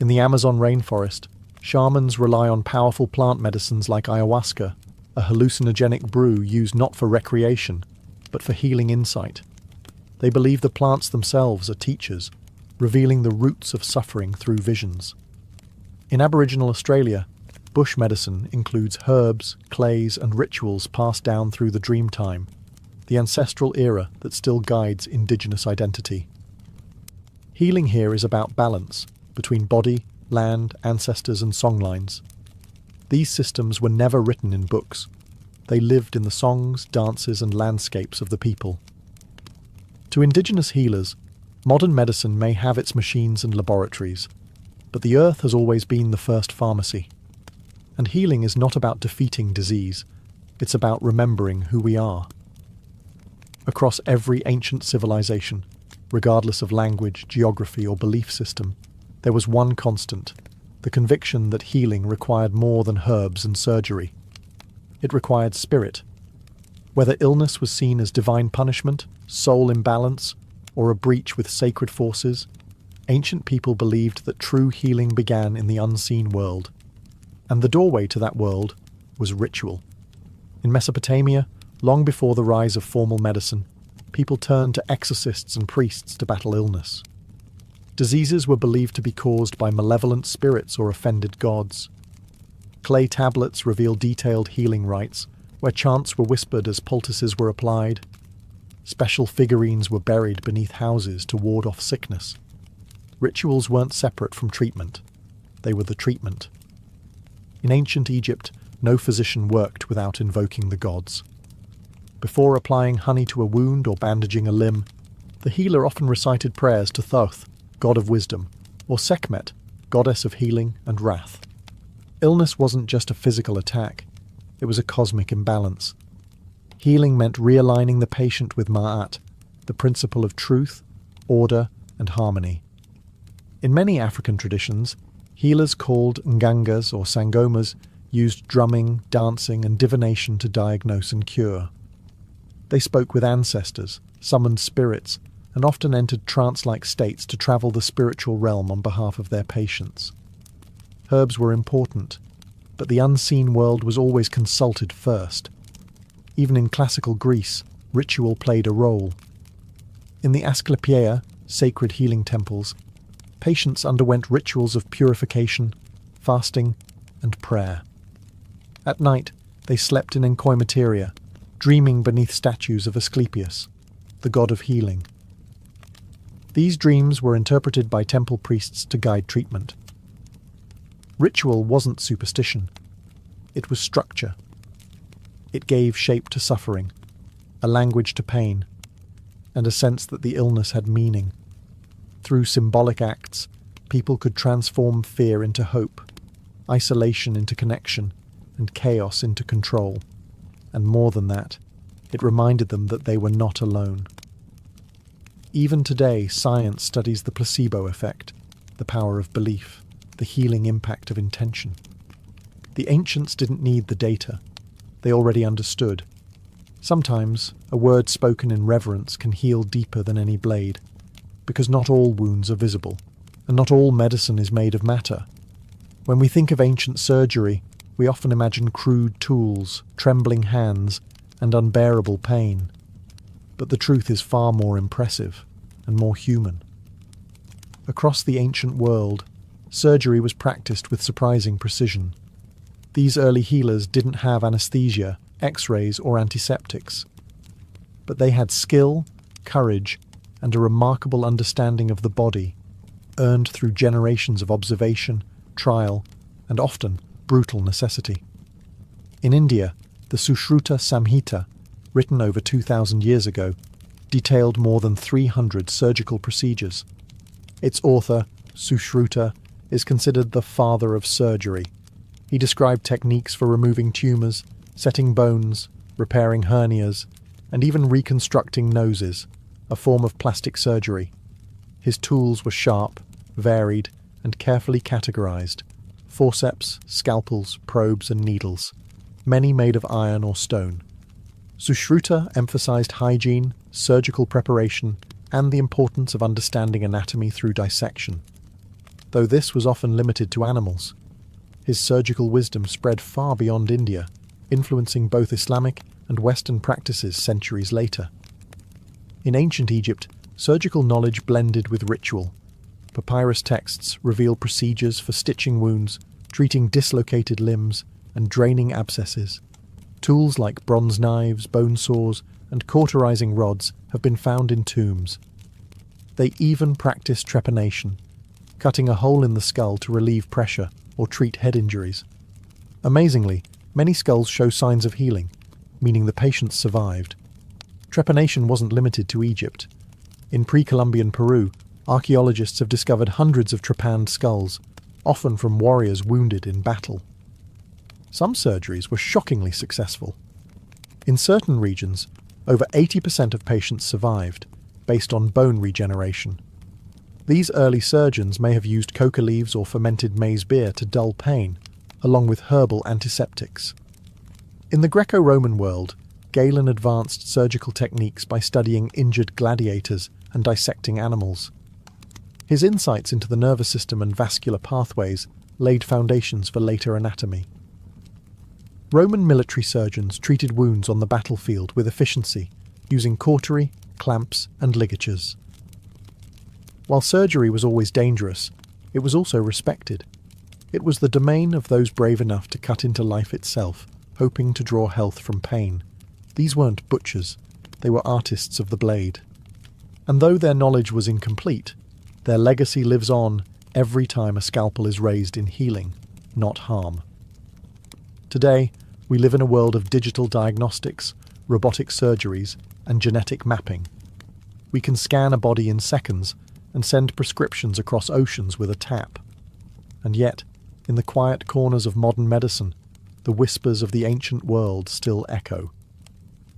[SPEAKER 1] In the Amazon rainforest, shamans rely on powerful plant medicines like ayahuasca, a hallucinogenic brew used not for recreation, but for healing insight. They believe the plants themselves are teachers, revealing the roots of suffering through visions. In Aboriginal Australia, bush medicine includes herbs, clays, and rituals passed down through the dream time, the ancestral era that still guides Indigenous identity. Healing here is about balance between body, land, ancestors, and songlines. These systems were never written in books. They lived in the songs, dances, and landscapes of the people. To Indigenous healers, modern medicine may have its machines and laboratories, but the earth has always been the first pharmacy. And healing is not about defeating disease, it's about remembering who we are. Across every ancient civilization, regardless of language, geography, or belief system, there was one constant: the conviction that healing required more than herbs and surgery. It required spirit. Whether illness was seen as divine punishment, soul imbalance, or a breach with sacred forces, ancient people believed that true healing began in the unseen world. And the doorway to that world was ritual. In Mesopotamia, long before the rise of formal medicine, people turned to exorcists and priests to battle illness. Diseases were believed to be caused by malevolent spirits or offended gods. Clay tablets reveal detailed healing rites, where chants were whispered as poultices were applied. Special figurines were buried beneath houses to ward off sickness. Rituals weren't separate from treatment. They were the treatment. In ancient Egypt, no physician worked without invoking the gods. Before applying honey to a wound or bandaging a limb, the healer often recited prayers to Thoth, god of wisdom, or Sekhmet, goddess of healing and wrath. Illness wasn't just a physical attack, it was a cosmic imbalance. Healing meant realigning the patient with Ma'at, the principle of truth, order, and harmony. In many African traditions, healers called Ngangas or Sangomas used drumming, dancing, and divination to diagnose and cure. They spoke with ancestors, summoned spirits, and often entered trance-like states to travel the spiritual realm on behalf of their patients. Herbs were important, but the unseen world was always consulted first. Even in classical Greece, ritual played a role. In the Asclepiaea, sacred healing temples, patients underwent rituals of purification, fasting, and prayer. At night, they slept in enkoimateria, dreaming beneath statues of Asclepius, the god of healing. These dreams were interpreted by temple priests to guide treatment. Ritual wasn't superstition. It was structure. It gave shape to suffering, a language to pain, and a sense that the illness had meaning. Through symbolic acts, people could transform fear into hope, isolation into connection, and chaos into control. And more than that, it reminded them that they were not alone. Even today, science studies the placebo effect, the power of belief, the healing impact of intention. The ancients didn't need the data. They already understood. Sometimes, a word spoken in reverence can heal deeper than any blade, because not all wounds are visible, and not all medicine is made of matter. When we think of ancient surgery, we often imagine crude tools, trembling hands, and unbearable pain. But the truth is far more impressive and more human. Across the ancient world, surgery was practiced with surprising precision. These early healers didn't have anesthesia, X-rays, or antiseptics. But they had skill, courage, and a remarkable understanding of the body, earned through generations of observation, trial, and often brutal necessity. In India, the Sushruta Samhita, written over 2,000 years ago, detailed more than 300 surgical procedures. Its author, Sushruta, is considered the father of surgery. He described techniques for removing tumours, setting bones, repairing hernias, and even reconstructing noses, a form of plastic surgery. His tools were sharp, varied, and carefully categorized: forceps, scalpels, probes, and needles, many made of iron or stone. Sushruta emphasized hygiene, surgical preparation, and the importance of understanding anatomy through dissection. Though this was often limited to animals, his surgical wisdom spread far beyond India, influencing both Islamic and Western practices centuries later. In ancient Egypt, surgical knowledge blended with ritual. Papyrus texts reveal procedures for stitching wounds, treating dislocated limbs, and draining abscesses. Tools like bronze knives, bone saws, and cauterizing rods have been found in tombs. They even practiced trepanation, cutting a hole in the skull to relieve pressure or treat head injuries. Amazingly, many skulls show signs of healing, meaning the patients survived. Trepanation wasn't limited to Egypt. In pre-Columbian Peru, archaeologists have discovered hundreds of trepanned skulls, often from warriors wounded in battle. Some surgeries were shockingly successful. In certain regions, over 80% of patients survived, based on bone regeneration. These early surgeons may have used coca leaves or fermented maize beer to dull pain, along with herbal antiseptics. In the Greco-Roman world, Galen advanced surgical techniques by studying injured gladiators and dissecting animals. His insights into the nervous system and vascular pathways laid foundations for later anatomy. Roman military surgeons treated wounds on the battlefield with efficiency, using cautery, clamps, and ligatures. While surgery was always dangerous, it was also respected. It was the domain of those brave enough to cut into life itself, hoping to draw health from pain. These weren't butchers, they were artists of the blade. And though their knowledge was incomplete, their legacy lives on every time a scalpel is raised in healing, not harm. Today, we live in a world of digital diagnostics, robotic surgeries, and genetic mapping. We can scan a body in seconds and send prescriptions across oceans with a tap. And yet, in the quiet corners of modern medicine, the whispers of the ancient world still echo.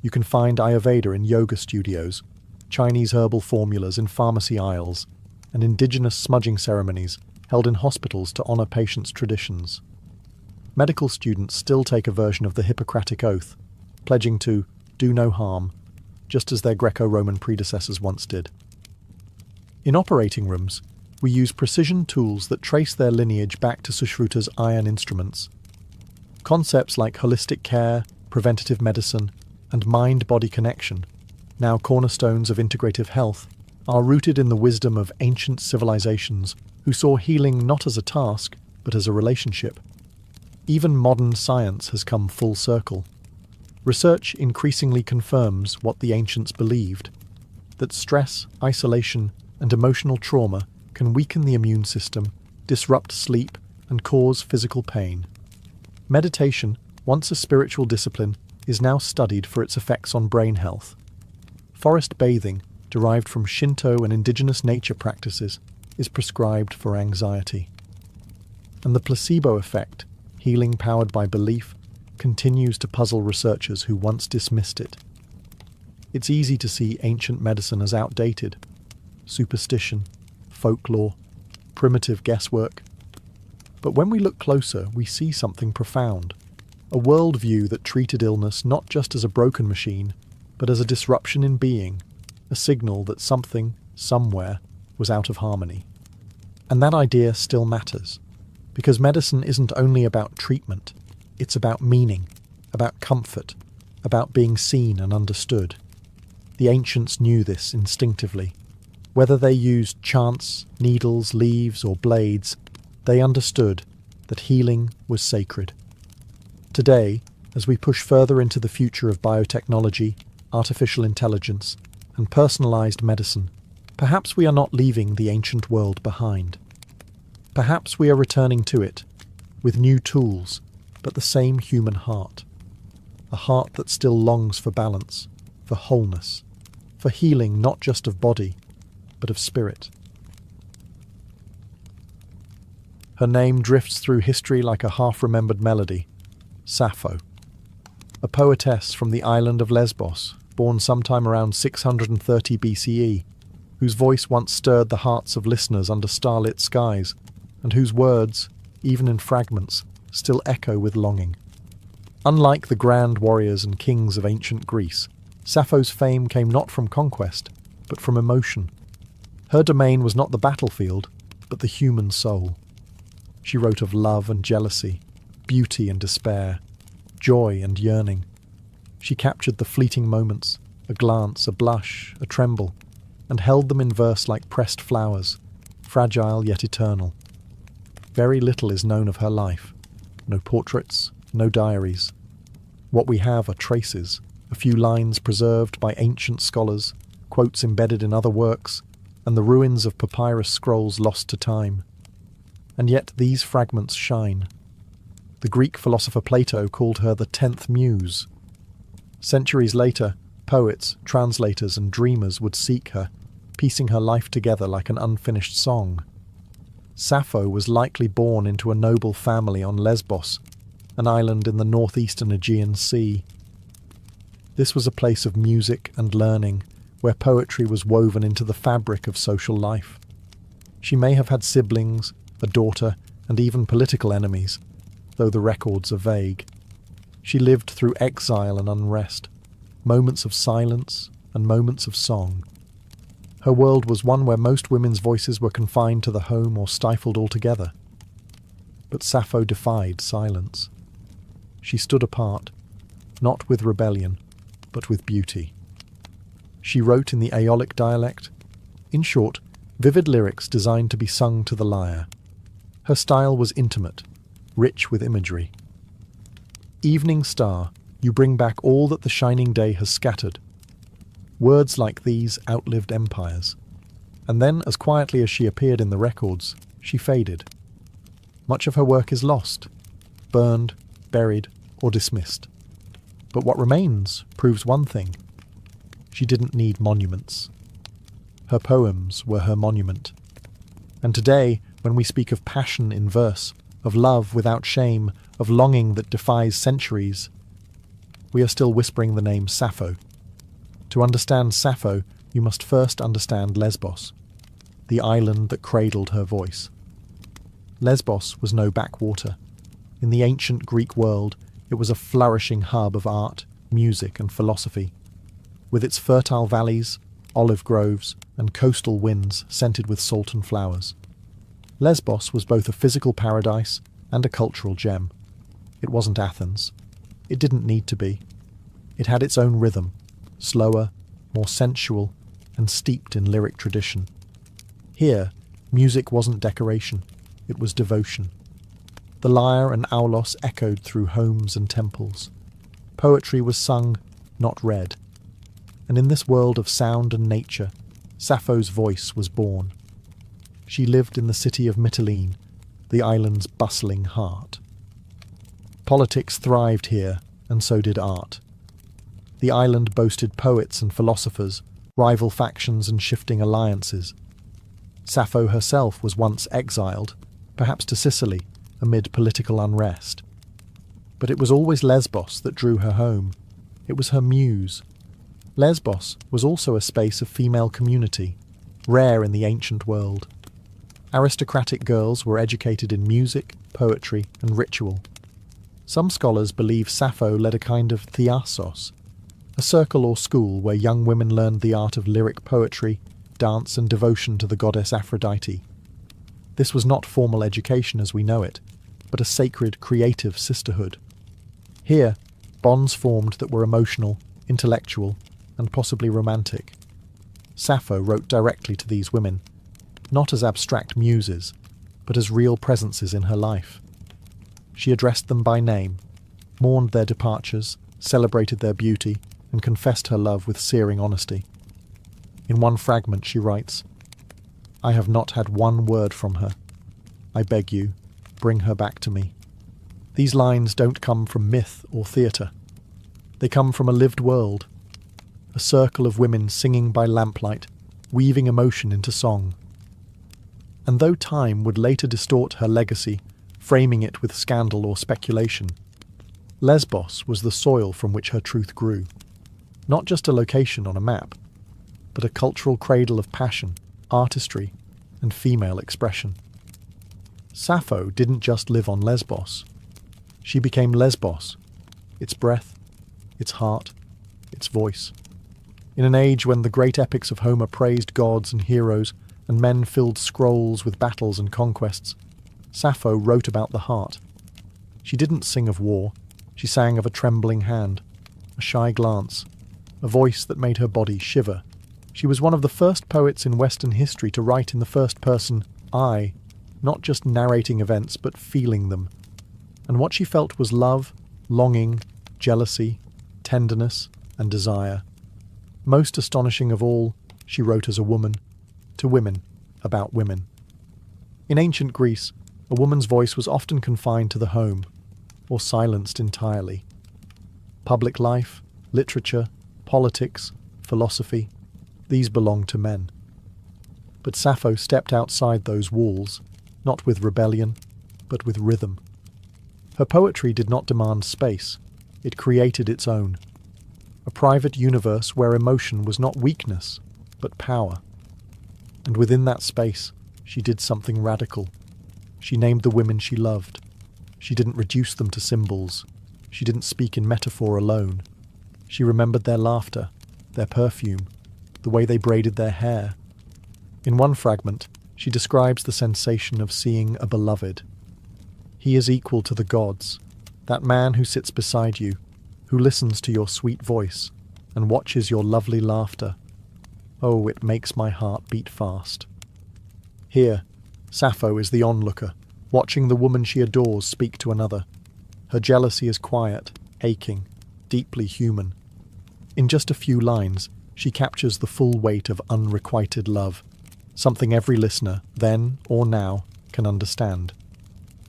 [SPEAKER 1] You can find Ayurveda in yoga studios, Chinese herbal formulas in pharmacy aisles, and indigenous smudging ceremonies held in hospitals to honour patients' traditions. Medical students still take a version of the Hippocratic Oath, pledging to do no harm, just as their Greco-Roman predecessors once did. In operating rooms, we use precision tools that trace their lineage back to Sushruta's iron instruments. Concepts like holistic care, preventative medicine, and mind-body connection, now cornerstones of integrative health, are rooted in the wisdom of ancient civilizations who saw healing not as a task, but as a relationship. Even modern science has come full circle. Research increasingly confirms what the ancients believed, that stress, isolation, and emotional trauma can weaken the immune system, disrupt sleep, and cause physical pain. Meditation, once a spiritual discipline, is now studied for its effects on brain health. Forest bathing, derived from Shinto and indigenous nature practices, is prescribed for anxiety. And the placebo effect, healing powered by belief, continues to puzzle researchers who once dismissed it. It's easy to see ancient medicine as outdated. Superstition, folklore, primitive guesswork. But when we look closer, we see something profound. A worldview that treated illness not just as a broken machine, but as a disruption in being, a signal that something, somewhere, was out of harmony. And that idea still matters, because medicine isn't only about treatment, it's about meaning, about comfort, about being seen and understood. The ancients knew this instinctively. Whether they used chants, needles, leaves, or blades, they understood that healing was sacred. Today, as we push further into the future of biotechnology, artificial intelligence, and personalized medicine, perhaps we are not leaving the ancient world behind. Perhaps we are returning to it, with new tools, but the same human heart. A heart that still longs for balance, for wholeness, for healing not just of body, but of spirit. Her name drifts through history like a half-remembered melody, Sappho. A poetess from the island of Lesbos, born sometime around 630 BCE, whose voice once stirred the hearts of listeners under starlit skies, and whose words, even in fragments, still echo with longing. Unlike the grand warriors and kings of ancient Greece, Sappho's fame came not from conquest, but from emotion. Her domain was not the battlefield, but the human soul. She wrote of love and jealousy, beauty and despair, joy and yearning. She captured the fleeting moments, a glance, a blush, a tremble, and held them in verse like pressed flowers, fragile yet eternal. Very little is known of her life. No portraits, no diaries. What we have are traces, a few lines preserved by ancient scholars, quotes embedded in other works, and the ruins of papyrus scrolls lost to time. And yet these fragments shine. The Greek philosopher Plato called her the 10th muse. Centuries later, poets, translators, and dreamers would seek her, piecing her life together like an unfinished song. Sappho was likely born into a noble family on Lesbos, an island in the northeastern Aegean Sea. This was a place of music and learning, where poetry was woven into the fabric of social life. She may have had siblings, a daughter, and even political enemies, though the records are vague. She lived through exile and unrest, moments of silence and moments of song. Her world was one where most women's voices were confined to the home or stifled altogether. But Sappho defied silence. She stood apart, not with rebellion, but with beauty. She wrote in the Aeolic dialect, in short, vivid lyrics designed to be sung to the lyre. Her style was intimate, rich with imagery. Evening star, you bring back all that the shining day has scattered. Words like these outlived empires. And then, as quietly as she appeared in the records, she faded. Much of her work is lost, burned, buried, or dismissed. But what remains proves one thing. She didn't need monuments. Her poems were her monument. And today, when we speak of passion in verse, of love without shame, of longing that defies centuries, we are still whispering the name Sappho. To understand Sappho, you must first understand Lesbos, the island that cradled her voice. Lesbos was no backwater. In the ancient Greek world, it was a flourishing hub of art, music, and philosophy. With its fertile valleys, olive groves, and coastal winds scented with salt and flowers. Lesbos was both a physical paradise and a cultural gem. It wasn't Athens. It didn't need to be. It had its own rhythm, slower, more sensual, and steeped in lyric tradition. Here, music wasn't decoration, it was devotion. The lyre and aulos echoed through homes and temples. Poetry was sung, not read. And in this world of sound and nature, Sappho's voice was born. She lived in the city of Mytilene, the island's bustling heart. Politics thrived here, and so did art. The island boasted poets and philosophers, rival factions and shifting alliances. Sappho herself was once exiled, perhaps to Sicily, amid political unrest. But it was always Lesbos that drew her home. It was her muse. Lesbos was also a space of female community, rare in the ancient world. Aristocratic girls were educated in music, poetry, and ritual. Some scholars believe Sappho led a kind of theasos, a circle or school where young women learned the art of lyric poetry, dance, and devotion to the goddess Aphrodite. This was not formal education as we know it, but a sacred, creative sisterhood. Here, bonds formed that were emotional, intellectual, and possibly romantic. Sappho wrote directly to these women, not as abstract muses, but as real presences in her life. She addressed them by name, mourned their departures, celebrated their beauty, and confessed her love with searing honesty. In one fragment she writes, "I have not had one word from her. I beg you, bring her back to me." These lines don't come from myth or theatre. They come from a lived world, a circle of women singing by lamplight, weaving emotion into song. And though time would later distort her legacy, framing it with scandal or speculation, Lesbos was the soil from which her truth grew. Not just a location on a map, but a cultural cradle of passion, artistry, and female expression. Sappho didn't just live on Lesbos. She became Lesbos, its breath, its heart, its voice. In an age when the great epics of Homer praised gods and heroes, and men filled scrolls with battles and conquests, Sappho wrote about the heart. She didn't sing of war, she sang of a trembling hand, a shy glance, a voice that made her body shiver. She was one of the first poets in Western history to write in the first person, I, not just narrating events but feeling them. And what she felt was love, longing, jealousy, tenderness, and desire. Most astonishing of all, she wrote as a woman, to women, about women. In ancient Greece, a woman's voice was often confined to the home, or silenced entirely. Public life, literature, politics, philosophy, these belonged to men. But Sappho stepped outside those walls, not with rebellion, but with rhythm. Her poetry did not demand space, it created its own. A private universe where emotion was not weakness, but power. And within that space, she did something radical. She named the women she loved. She didn't reduce them to symbols. She didn't speak in metaphor alone. She remembered their laughter, their perfume, the way they braided their hair. In one fragment, she describes the sensation of seeing a beloved. He is equal to the gods, that man who sits beside you, who listens to your sweet voice and watches your lovely laughter. Oh, it makes my heart beat fast. Here, Sappho is the onlooker, watching the woman she adores speak to another. Her jealousy is quiet, aching, deeply human. In just a few lines, she captures the full weight of unrequited love, something every listener, then or now, can understand.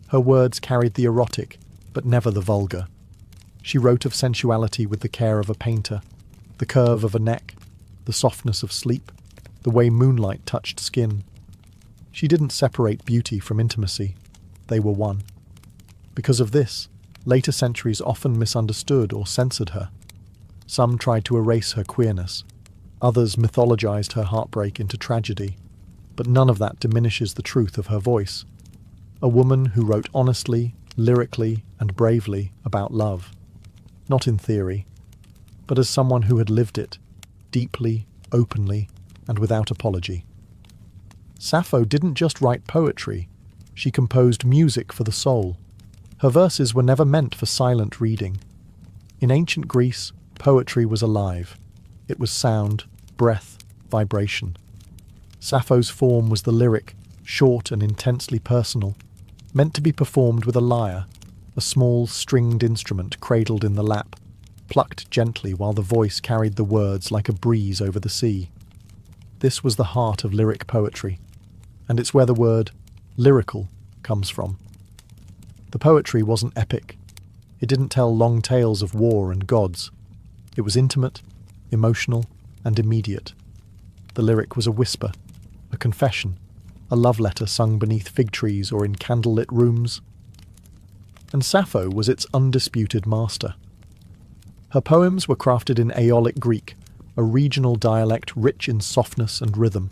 [SPEAKER 1] Her words carried the erotic, but never the vulgar. She wrote of sensuality with the care of a painter, the curve of a neck, the softness of sleep, the way moonlight touched skin. She didn't separate beauty from intimacy. They were one. Because of this, later centuries often misunderstood or censored her. Some tried to erase her queerness. Others mythologized her heartbreak into tragedy. But none of that diminishes the truth of her voice. A woman who wrote honestly, lyrically, and bravely about love. Not in theory, but as someone who had lived it, deeply, openly, and without apology. Sappho didn't just write poetry, she composed music for the soul. Her verses were never meant for silent reading. In ancient Greece, poetry was alive. It was sound, breath, vibration. Sappho's form was the lyric, short and intensely personal, meant to be performed with a lyre, a small stringed instrument cradled in the lap, plucked gently while the voice carried the words like a breeze over the sea. This was the heart of lyric poetry, and it's where the word lyrical comes from. The poetry wasn't epic. It didn't tell long tales of war and gods. It was intimate, emotional, and immediate. The lyric was a whisper, a confession, a love letter sung beneath fig trees or in candlelit rooms. And Sappho was its undisputed master. Her poems were crafted in Aeolic Greek, a regional dialect rich in softness and rhythm.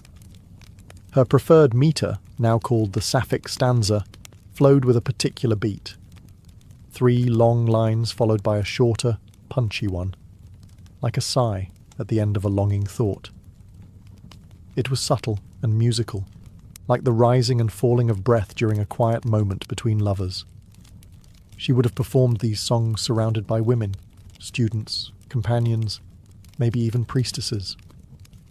[SPEAKER 1] Her preferred metre, now called the Sapphic stanza, flowed with a particular beat. 3 long lines followed by a shorter, punchy one, like a sigh at the end of a longing thought. It was subtle and musical, like the rising and falling of breath during a quiet moment between lovers. She would have performed these songs surrounded by women, students, companions, maybe even priestesses.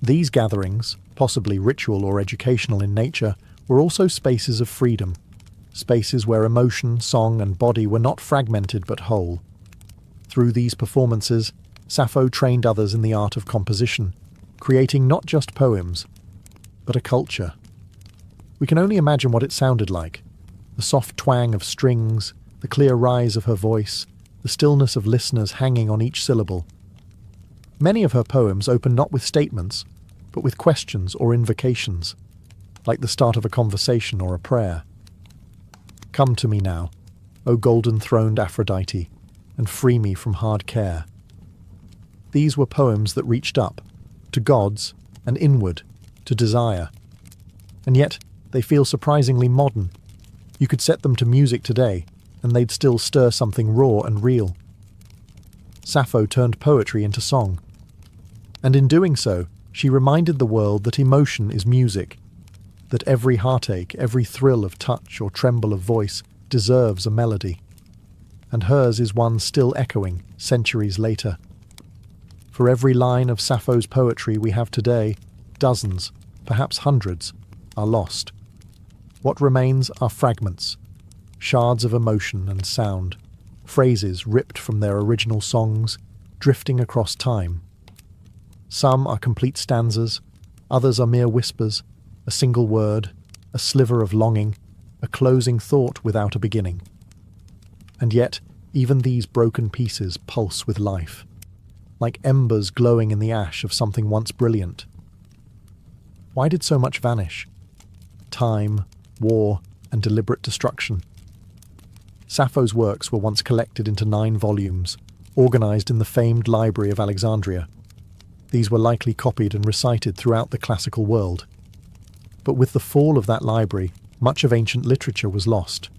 [SPEAKER 1] These gatherings, possibly ritual or educational in nature, were also spaces of freedom, spaces where emotion, song, and body were not fragmented but whole. Through these performances, Sappho trained others in the art of composition, creating not just poems, but a culture. We can only imagine what it sounded like. The soft twang of strings, the clear rise of her voice, the stillness of listeners hanging on each syllable. Many of her poems open not with statements, but with questions or invocations, like the start of a conversation or a prayer. Come to me now, O golden-throned Aphrodite, and free me from hard care. These were poems that reached up, to gods, and inward, to desire. And yet, they feel surprisingly modern. You could set them to music today, and they'd still stir something raw and real. Sappho turned poetry into song. And in doing so, she reminded the world that emotion is music, that every heartache, every thrill of touch or tremble of voice deserves a melody. And hers is one still echoing, centuries later. For every line of Sappho's poetry we have today, dozens, perhaps hundreds, are lost. What remains are fragments, shards of emotion and sound, phrases ripped from their original songs, drifting across time. Some are complete stanzas, others are mere whispers, a single word, a sliver of longing, a closing thought without a beginning. And yet, even these broken pieces pulse with life, like embers glowing in the ash of something once brilliant. Why did so much vanish? Time, war, and deliberate destruction. Sappho's works were once collected into 9 volumes, organized in the famed Library of Alexandria. These were likely copied and recited throughout the classical world. But with the fall of that library, much of ancient literature was lost.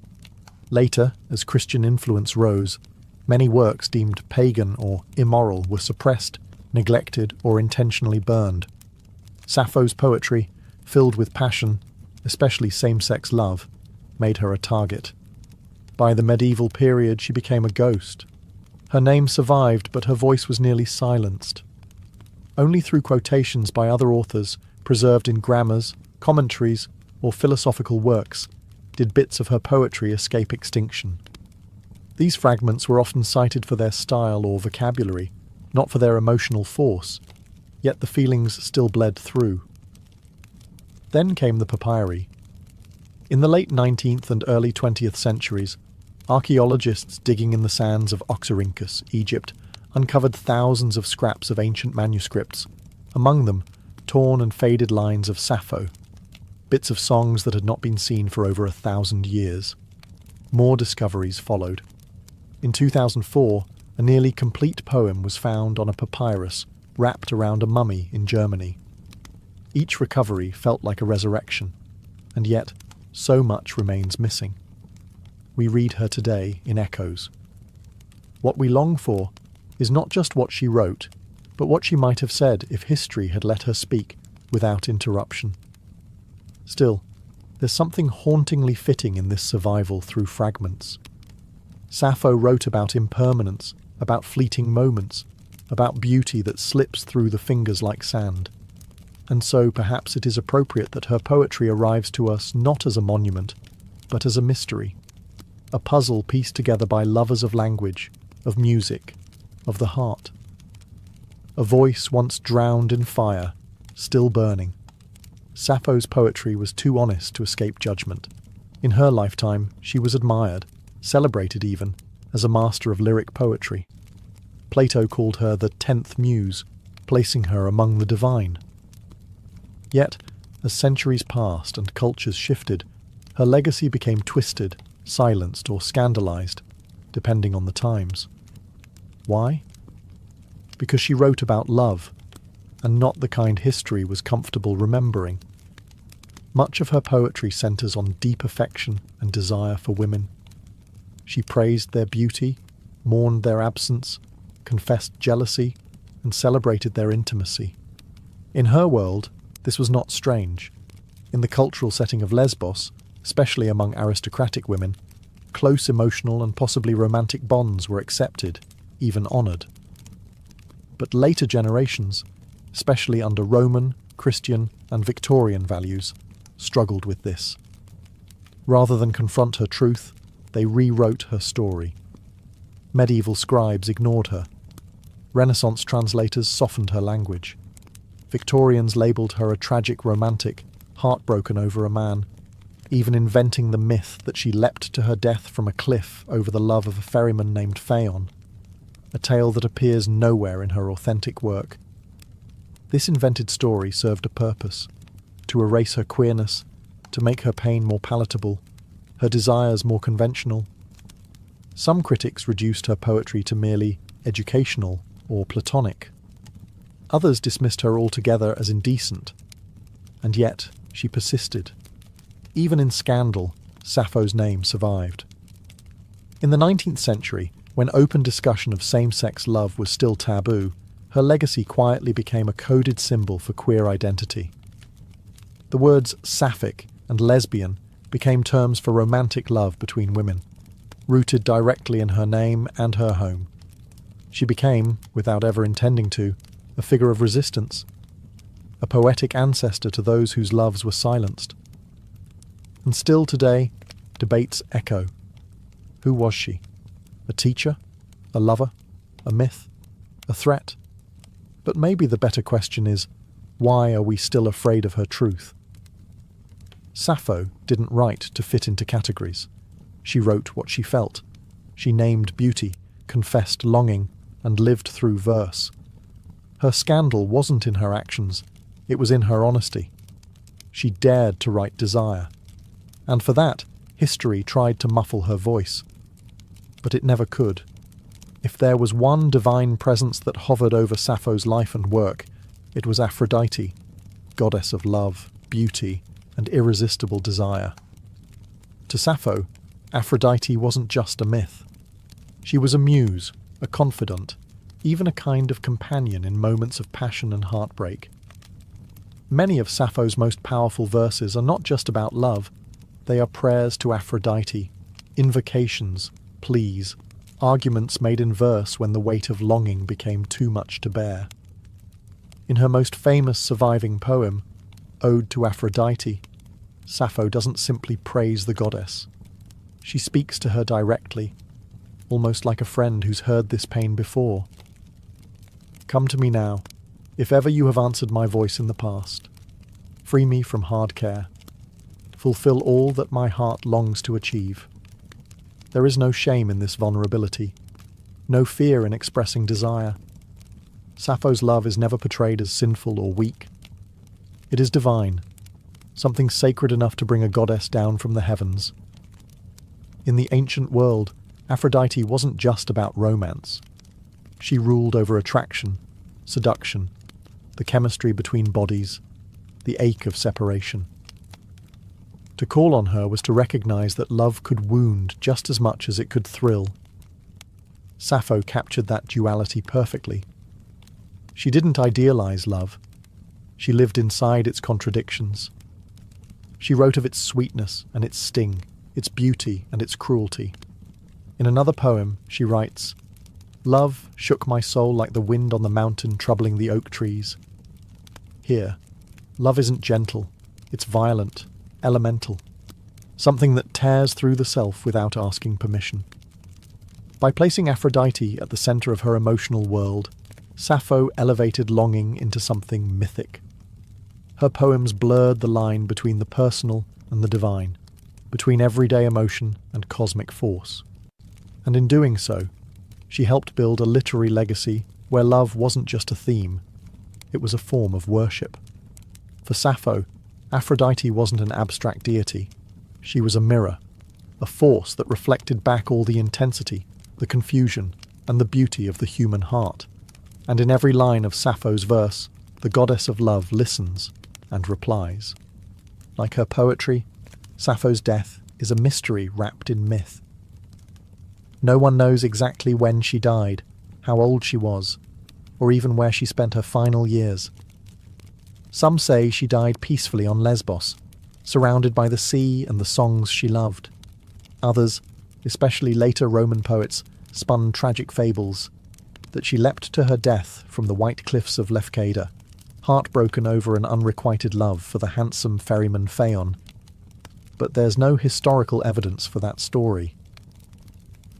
[SPEAKER 1] Later, as Christian influence rose, many works deemed pagan or immoral were suppressed, neglected, or intentionally burned. Sappho's poetry, filled with passion, especially same-sex love, made her a target. By the medieval period, she became a ghost. Her name survived, but her voice was nearly silenced. Only through quotations by other authors, preserved in grammars, commentaries, or philosophical works, did bits of her poetry escape extinction. These fragments were often cited for their style or vocabulary, not for their emotional force, yet the feelings still bled through. Then came the papyri. In the late 19th and early 20th centuries, Archaeologists digging in the sands of Oxyrhynchus, Egypt, uncovered thousands of scraps of ancient manuscripts, among them torn and faded lines of Sappho, bits of songs that had not been seen for over 1,000 years. More discoveries followed. In 2004, a nearly complete poem was found on a papyrus wrapped around a mummy in Germany. Each recovery felt like a resurrection, and yet so much remains missing. We read her today in echoes. What we long for is not just what she wrote, but what she might have said if history had let her speak without interruption. Still, there's something hauntingly fitting in this survival through fragments. Sappho wrote about impermanence, about fleeting moments, about beauty that slips through the fingers like sand. And so perhaps it is appropriate that her poetry arrives to us not as a monument, but as a mystery, a puzzle pieced together by lovers of language, of music, of the heart. A voice once drowned in fire, still burning. Sappho's poetry was too honest to escape judgment. In her lifetime, she was admired, celebrated even, as a master of lyric poetry. Plato called her the 10th muse, placing her among the divine. Yet, as centuries passed and cultures shifted, her legacy became twisted, silenced, or scandalized, depending on the times. Why? Because she wrote about love, and not the kind history was comfortable remembering. Much of her poetry centers on deep affection and desire for women. She praised their beauty, mourned their absence, confessed jealousy, and celebrated their intimacy. In her world, this was not strange. In the cultural setting of Lesbos, especially among aristocratic women, close emotional and possibly romantic bonds were accepted, even honoured. But later generations, especially under Roman, Christian, and Victorian values, struggled with this. Rather than confront her truth, they rewrote her story. Medieval scribes ignored her. Renaissance translators softened her language. Victorians labelled her a tragic romantic, heartbroken over a man, even inventing the myth that she leapt to her death from a cliff over the love of a ferryman named Phaon, a tale that appears nowhere in her authentic work. This invented story served a purpose: to erase her queerness, to make her pain more palatable, her desires more conventional. Some critics reduced her poetry to merely educational or platonic. Others dismissed her altogether as indecent. And yet, she persisted. Even in scandal, Sappho's name survived. In the 19th century, when open discussion of same-sex love was still taboo, her legacy quietly became a coded symbol for queer identity. The words sapphic and lesbian became terms for romantic love between women, rooted directly in her name and her home. She became, without ever intending to, a figure of resistance, a poetic ancestor to those whose loves were silenced. And still today, debates echo. Who was she? A teacher? A lover? A myth? A threat? But maybe the better question is, why are we still afraid of her truth? Sappho didn't write to fit into categories. She wrote what she felt. She named beauty, confessed longing, and lived through verse. Her scandal wasn't in her actions, it was in her honesty. She dared to write desire. And for that, history tried to muffle her voice. But it never could. If there was one divine presence that hovered over Sappho's life and work, it was Aphrodite, goddess of love, beauty, and irresistible desire. To Sappho, Aphrodite wasn't just a myth. She was a muse, a confidant, even a kind of companion in moments of passion and heartbreak. Many of Sappho's most powerful verses are not just about love, they are prayers to Aphrodite, invocations, pleas, arguments made in verse when the weight of longing became too much to bear. In her most famous surviving poem, Ode to Aphrodite, Sappho doesn't simply praise the goddess. She speaks to her directly, almost like a friend who's heard this pain before. Come to me now, if ever you have answered my voice in the past. Free me from hard care. Fulfill all that my heart longs to achieve. There is no shame in this vulnerability, no fear in expressing desire. Sappho's love is never portrayed as sinful or weak. It is divine, something sacred enough to bring a goddess down from the heavens. In the ancient world, Aphrodite wasn't just about romance. She ruled over attraction, seduction, the chemistry between bodies, the ache of separation. To call on her was to recognize that love could wound just as much as it could thrill. Sappho captured that duality perfectly. She didn't idealize love. She lived inside its contradictions. She wrote of its sweetness and its sting, its beauty and its cruelty. In another poem, she writes, "Love shook my soul like the wind on the mountain troubling the oak trees." Here, love isn't gentle, it's violent, elemental, something that tears through the self without asking permission. By placing Aphrodite at the center of her emotional world, Sappho elevated longing into something mythic. Her poems blurred the line between the personal and the divine, between everyday emotion and cosmic force. And in doing so, she helped build a literary legacy where love wasn't just a theme, it was a form of worship. For Sappho, Aphrodite wasn't an abstract deity. She was a mirror, a force that reflected back all the intensity, the confusion, and the beauty of the human heart. And in every line of Sappho's verse, the goddess of love listens and replies. Like her poetry, Sappho's death is a mystery wrapped in myth. No one knows exactly when she died, how old she was, or even where she spent her final years. Some say she died peacefully on Lesbos, surrounded by the sea and the songs she loved. Others, especially later Roman poets, spun tragic fables, that she leapt to her death from the white cliffs of Lefkada, heartbroken over an unrequited love for the handsome ferryman Phaon. But there's no historical evidence for that story.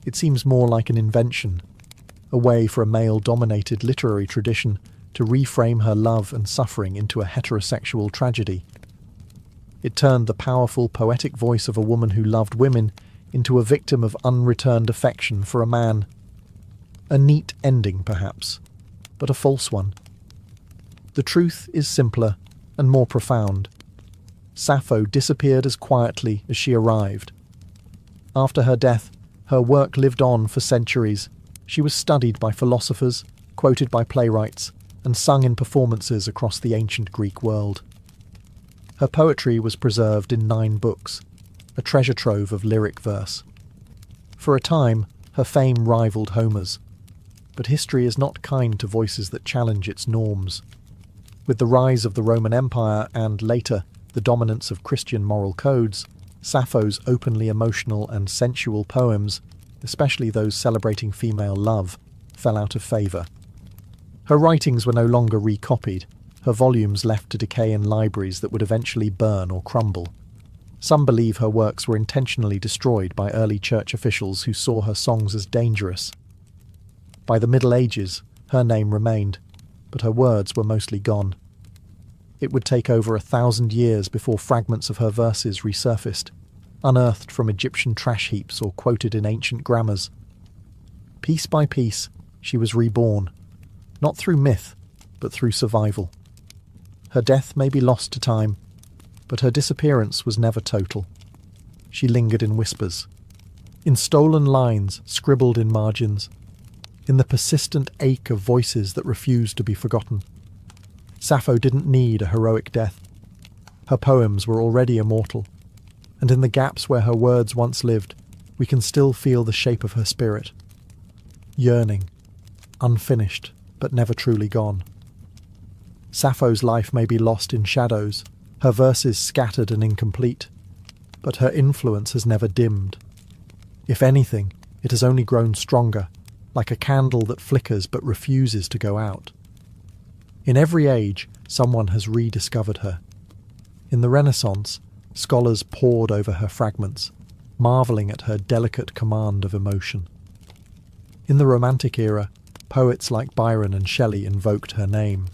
[SPEAKER 1] It seems more like an invention, a way for a male-dominated literary tradition to reframe her love and suffering into a heterosexual tragedy. It turned the powerful, poetic voice of a woman who loved women into a victim of unreturned affection for a man. A neat ending, perhaps, but a false one. The truth is simpler and more profound. Sappho disappeared as quietly as she arrived. After her death, her work lived on for centuries. She was studied by philosophers, quoted by playwrights, and sung in performances across the ancient Greek world. Her poetry was preserved in 9 books, a treasure trove of lyric verse. For a time, her fame rivaled Homer's, but history is not kind to voices that challenge its norms. With the rise of the Roman Empire and, later, the dominance of Christian moral codes, Sappho's openly emotional and sensual poems, especially those celebrating female love, fell out of favour. Her writings were no longer recopied, her volumes left to decay in libraries that would eventually burn or crumble. Some believe her works were intentionally destroyed by early church officials who saw her songs as dangerous. By the Middle Ages, her name remained, but her words were mostly gone. It would take over 1,000 years before fragments of her verses resurfaced, unearthed from Egyptian trash heaps or quoted in ancient grammars. Piece by piece, she was reborn, not through myth, but through survival. Her death may be lost to time, but her disappearance was never total. She lingered in whispers, in stolen lines scribbled in margins, in the persistent ache of voices that refused to be forgotten. Sappho didn't need a heroic death. Her poems were already immortal, and in the gaps where her words once lived, we can still feel the shape of her spirit. Yearning, unfinished, but never truly gone. Sappho's life may be lost in shadows, her verses scattered and incomplete, but her influence has never dimmed. If anything, it has only grown stronger, like a candle that flickers but refuses to go out. In every age, someone has rediscovered her. In the Renaissance, scholars pored over her fragments, marvelling at her delicate command of emotion. In the Romantic era, poets like Byron and Shelley invoked her name.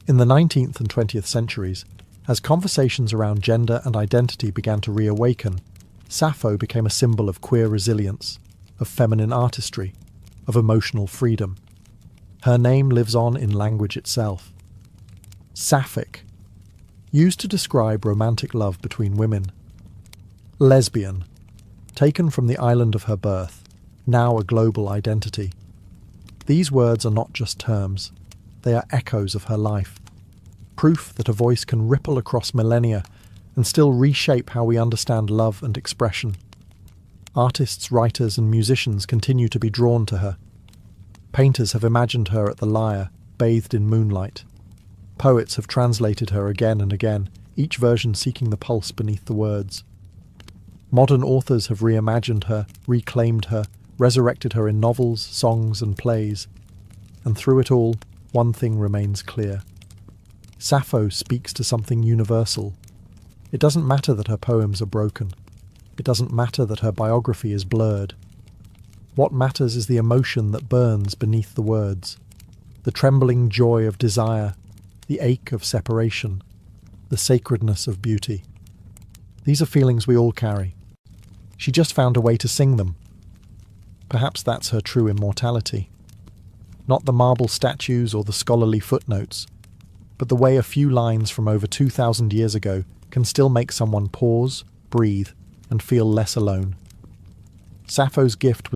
[SPEAKER 1] In the 19th and 20th centuries, as conversations around gender and identity began to reawaken, Sappho became a symbol of queer resilience, of feminine artistry, of emotional freedom. Her name lives on in language itself. Sapphic, used to describe romantic love between women. Lesbian, taken from the island of her birth, now a global identity. These words are not just terms, they are echoes of her life, proof that a voice can ripple across millennia and still reshape how we understand love and expression. Artists, writers and musicians continue to be drawn to her. Painters have imagined her at the lyre, bathed in moonlight. Poets have translated her again and again, each version seeking the pulse beneath the words. Modern authors have reimagined her, reclaimed her, resurrected her in novels, songs and plays. And through it all, one thing remains clear. Sappho speaks to something universal. It doesn't matter that her poems are broken. It doesn't matter that her biography is blurred. What matters is the emotion that burns beneath the words, the trembling joy of desire, the ache of separation, the sacredness of beauty. These are feelings we all carry. She just found a way to sing them. Perhaps that's her true immortality. Not the marble statues or the scholarly footnotes, but the way a few lines from over 2,000 years ago can still make someone pause, breathe, and feel less alone. Sappho's gift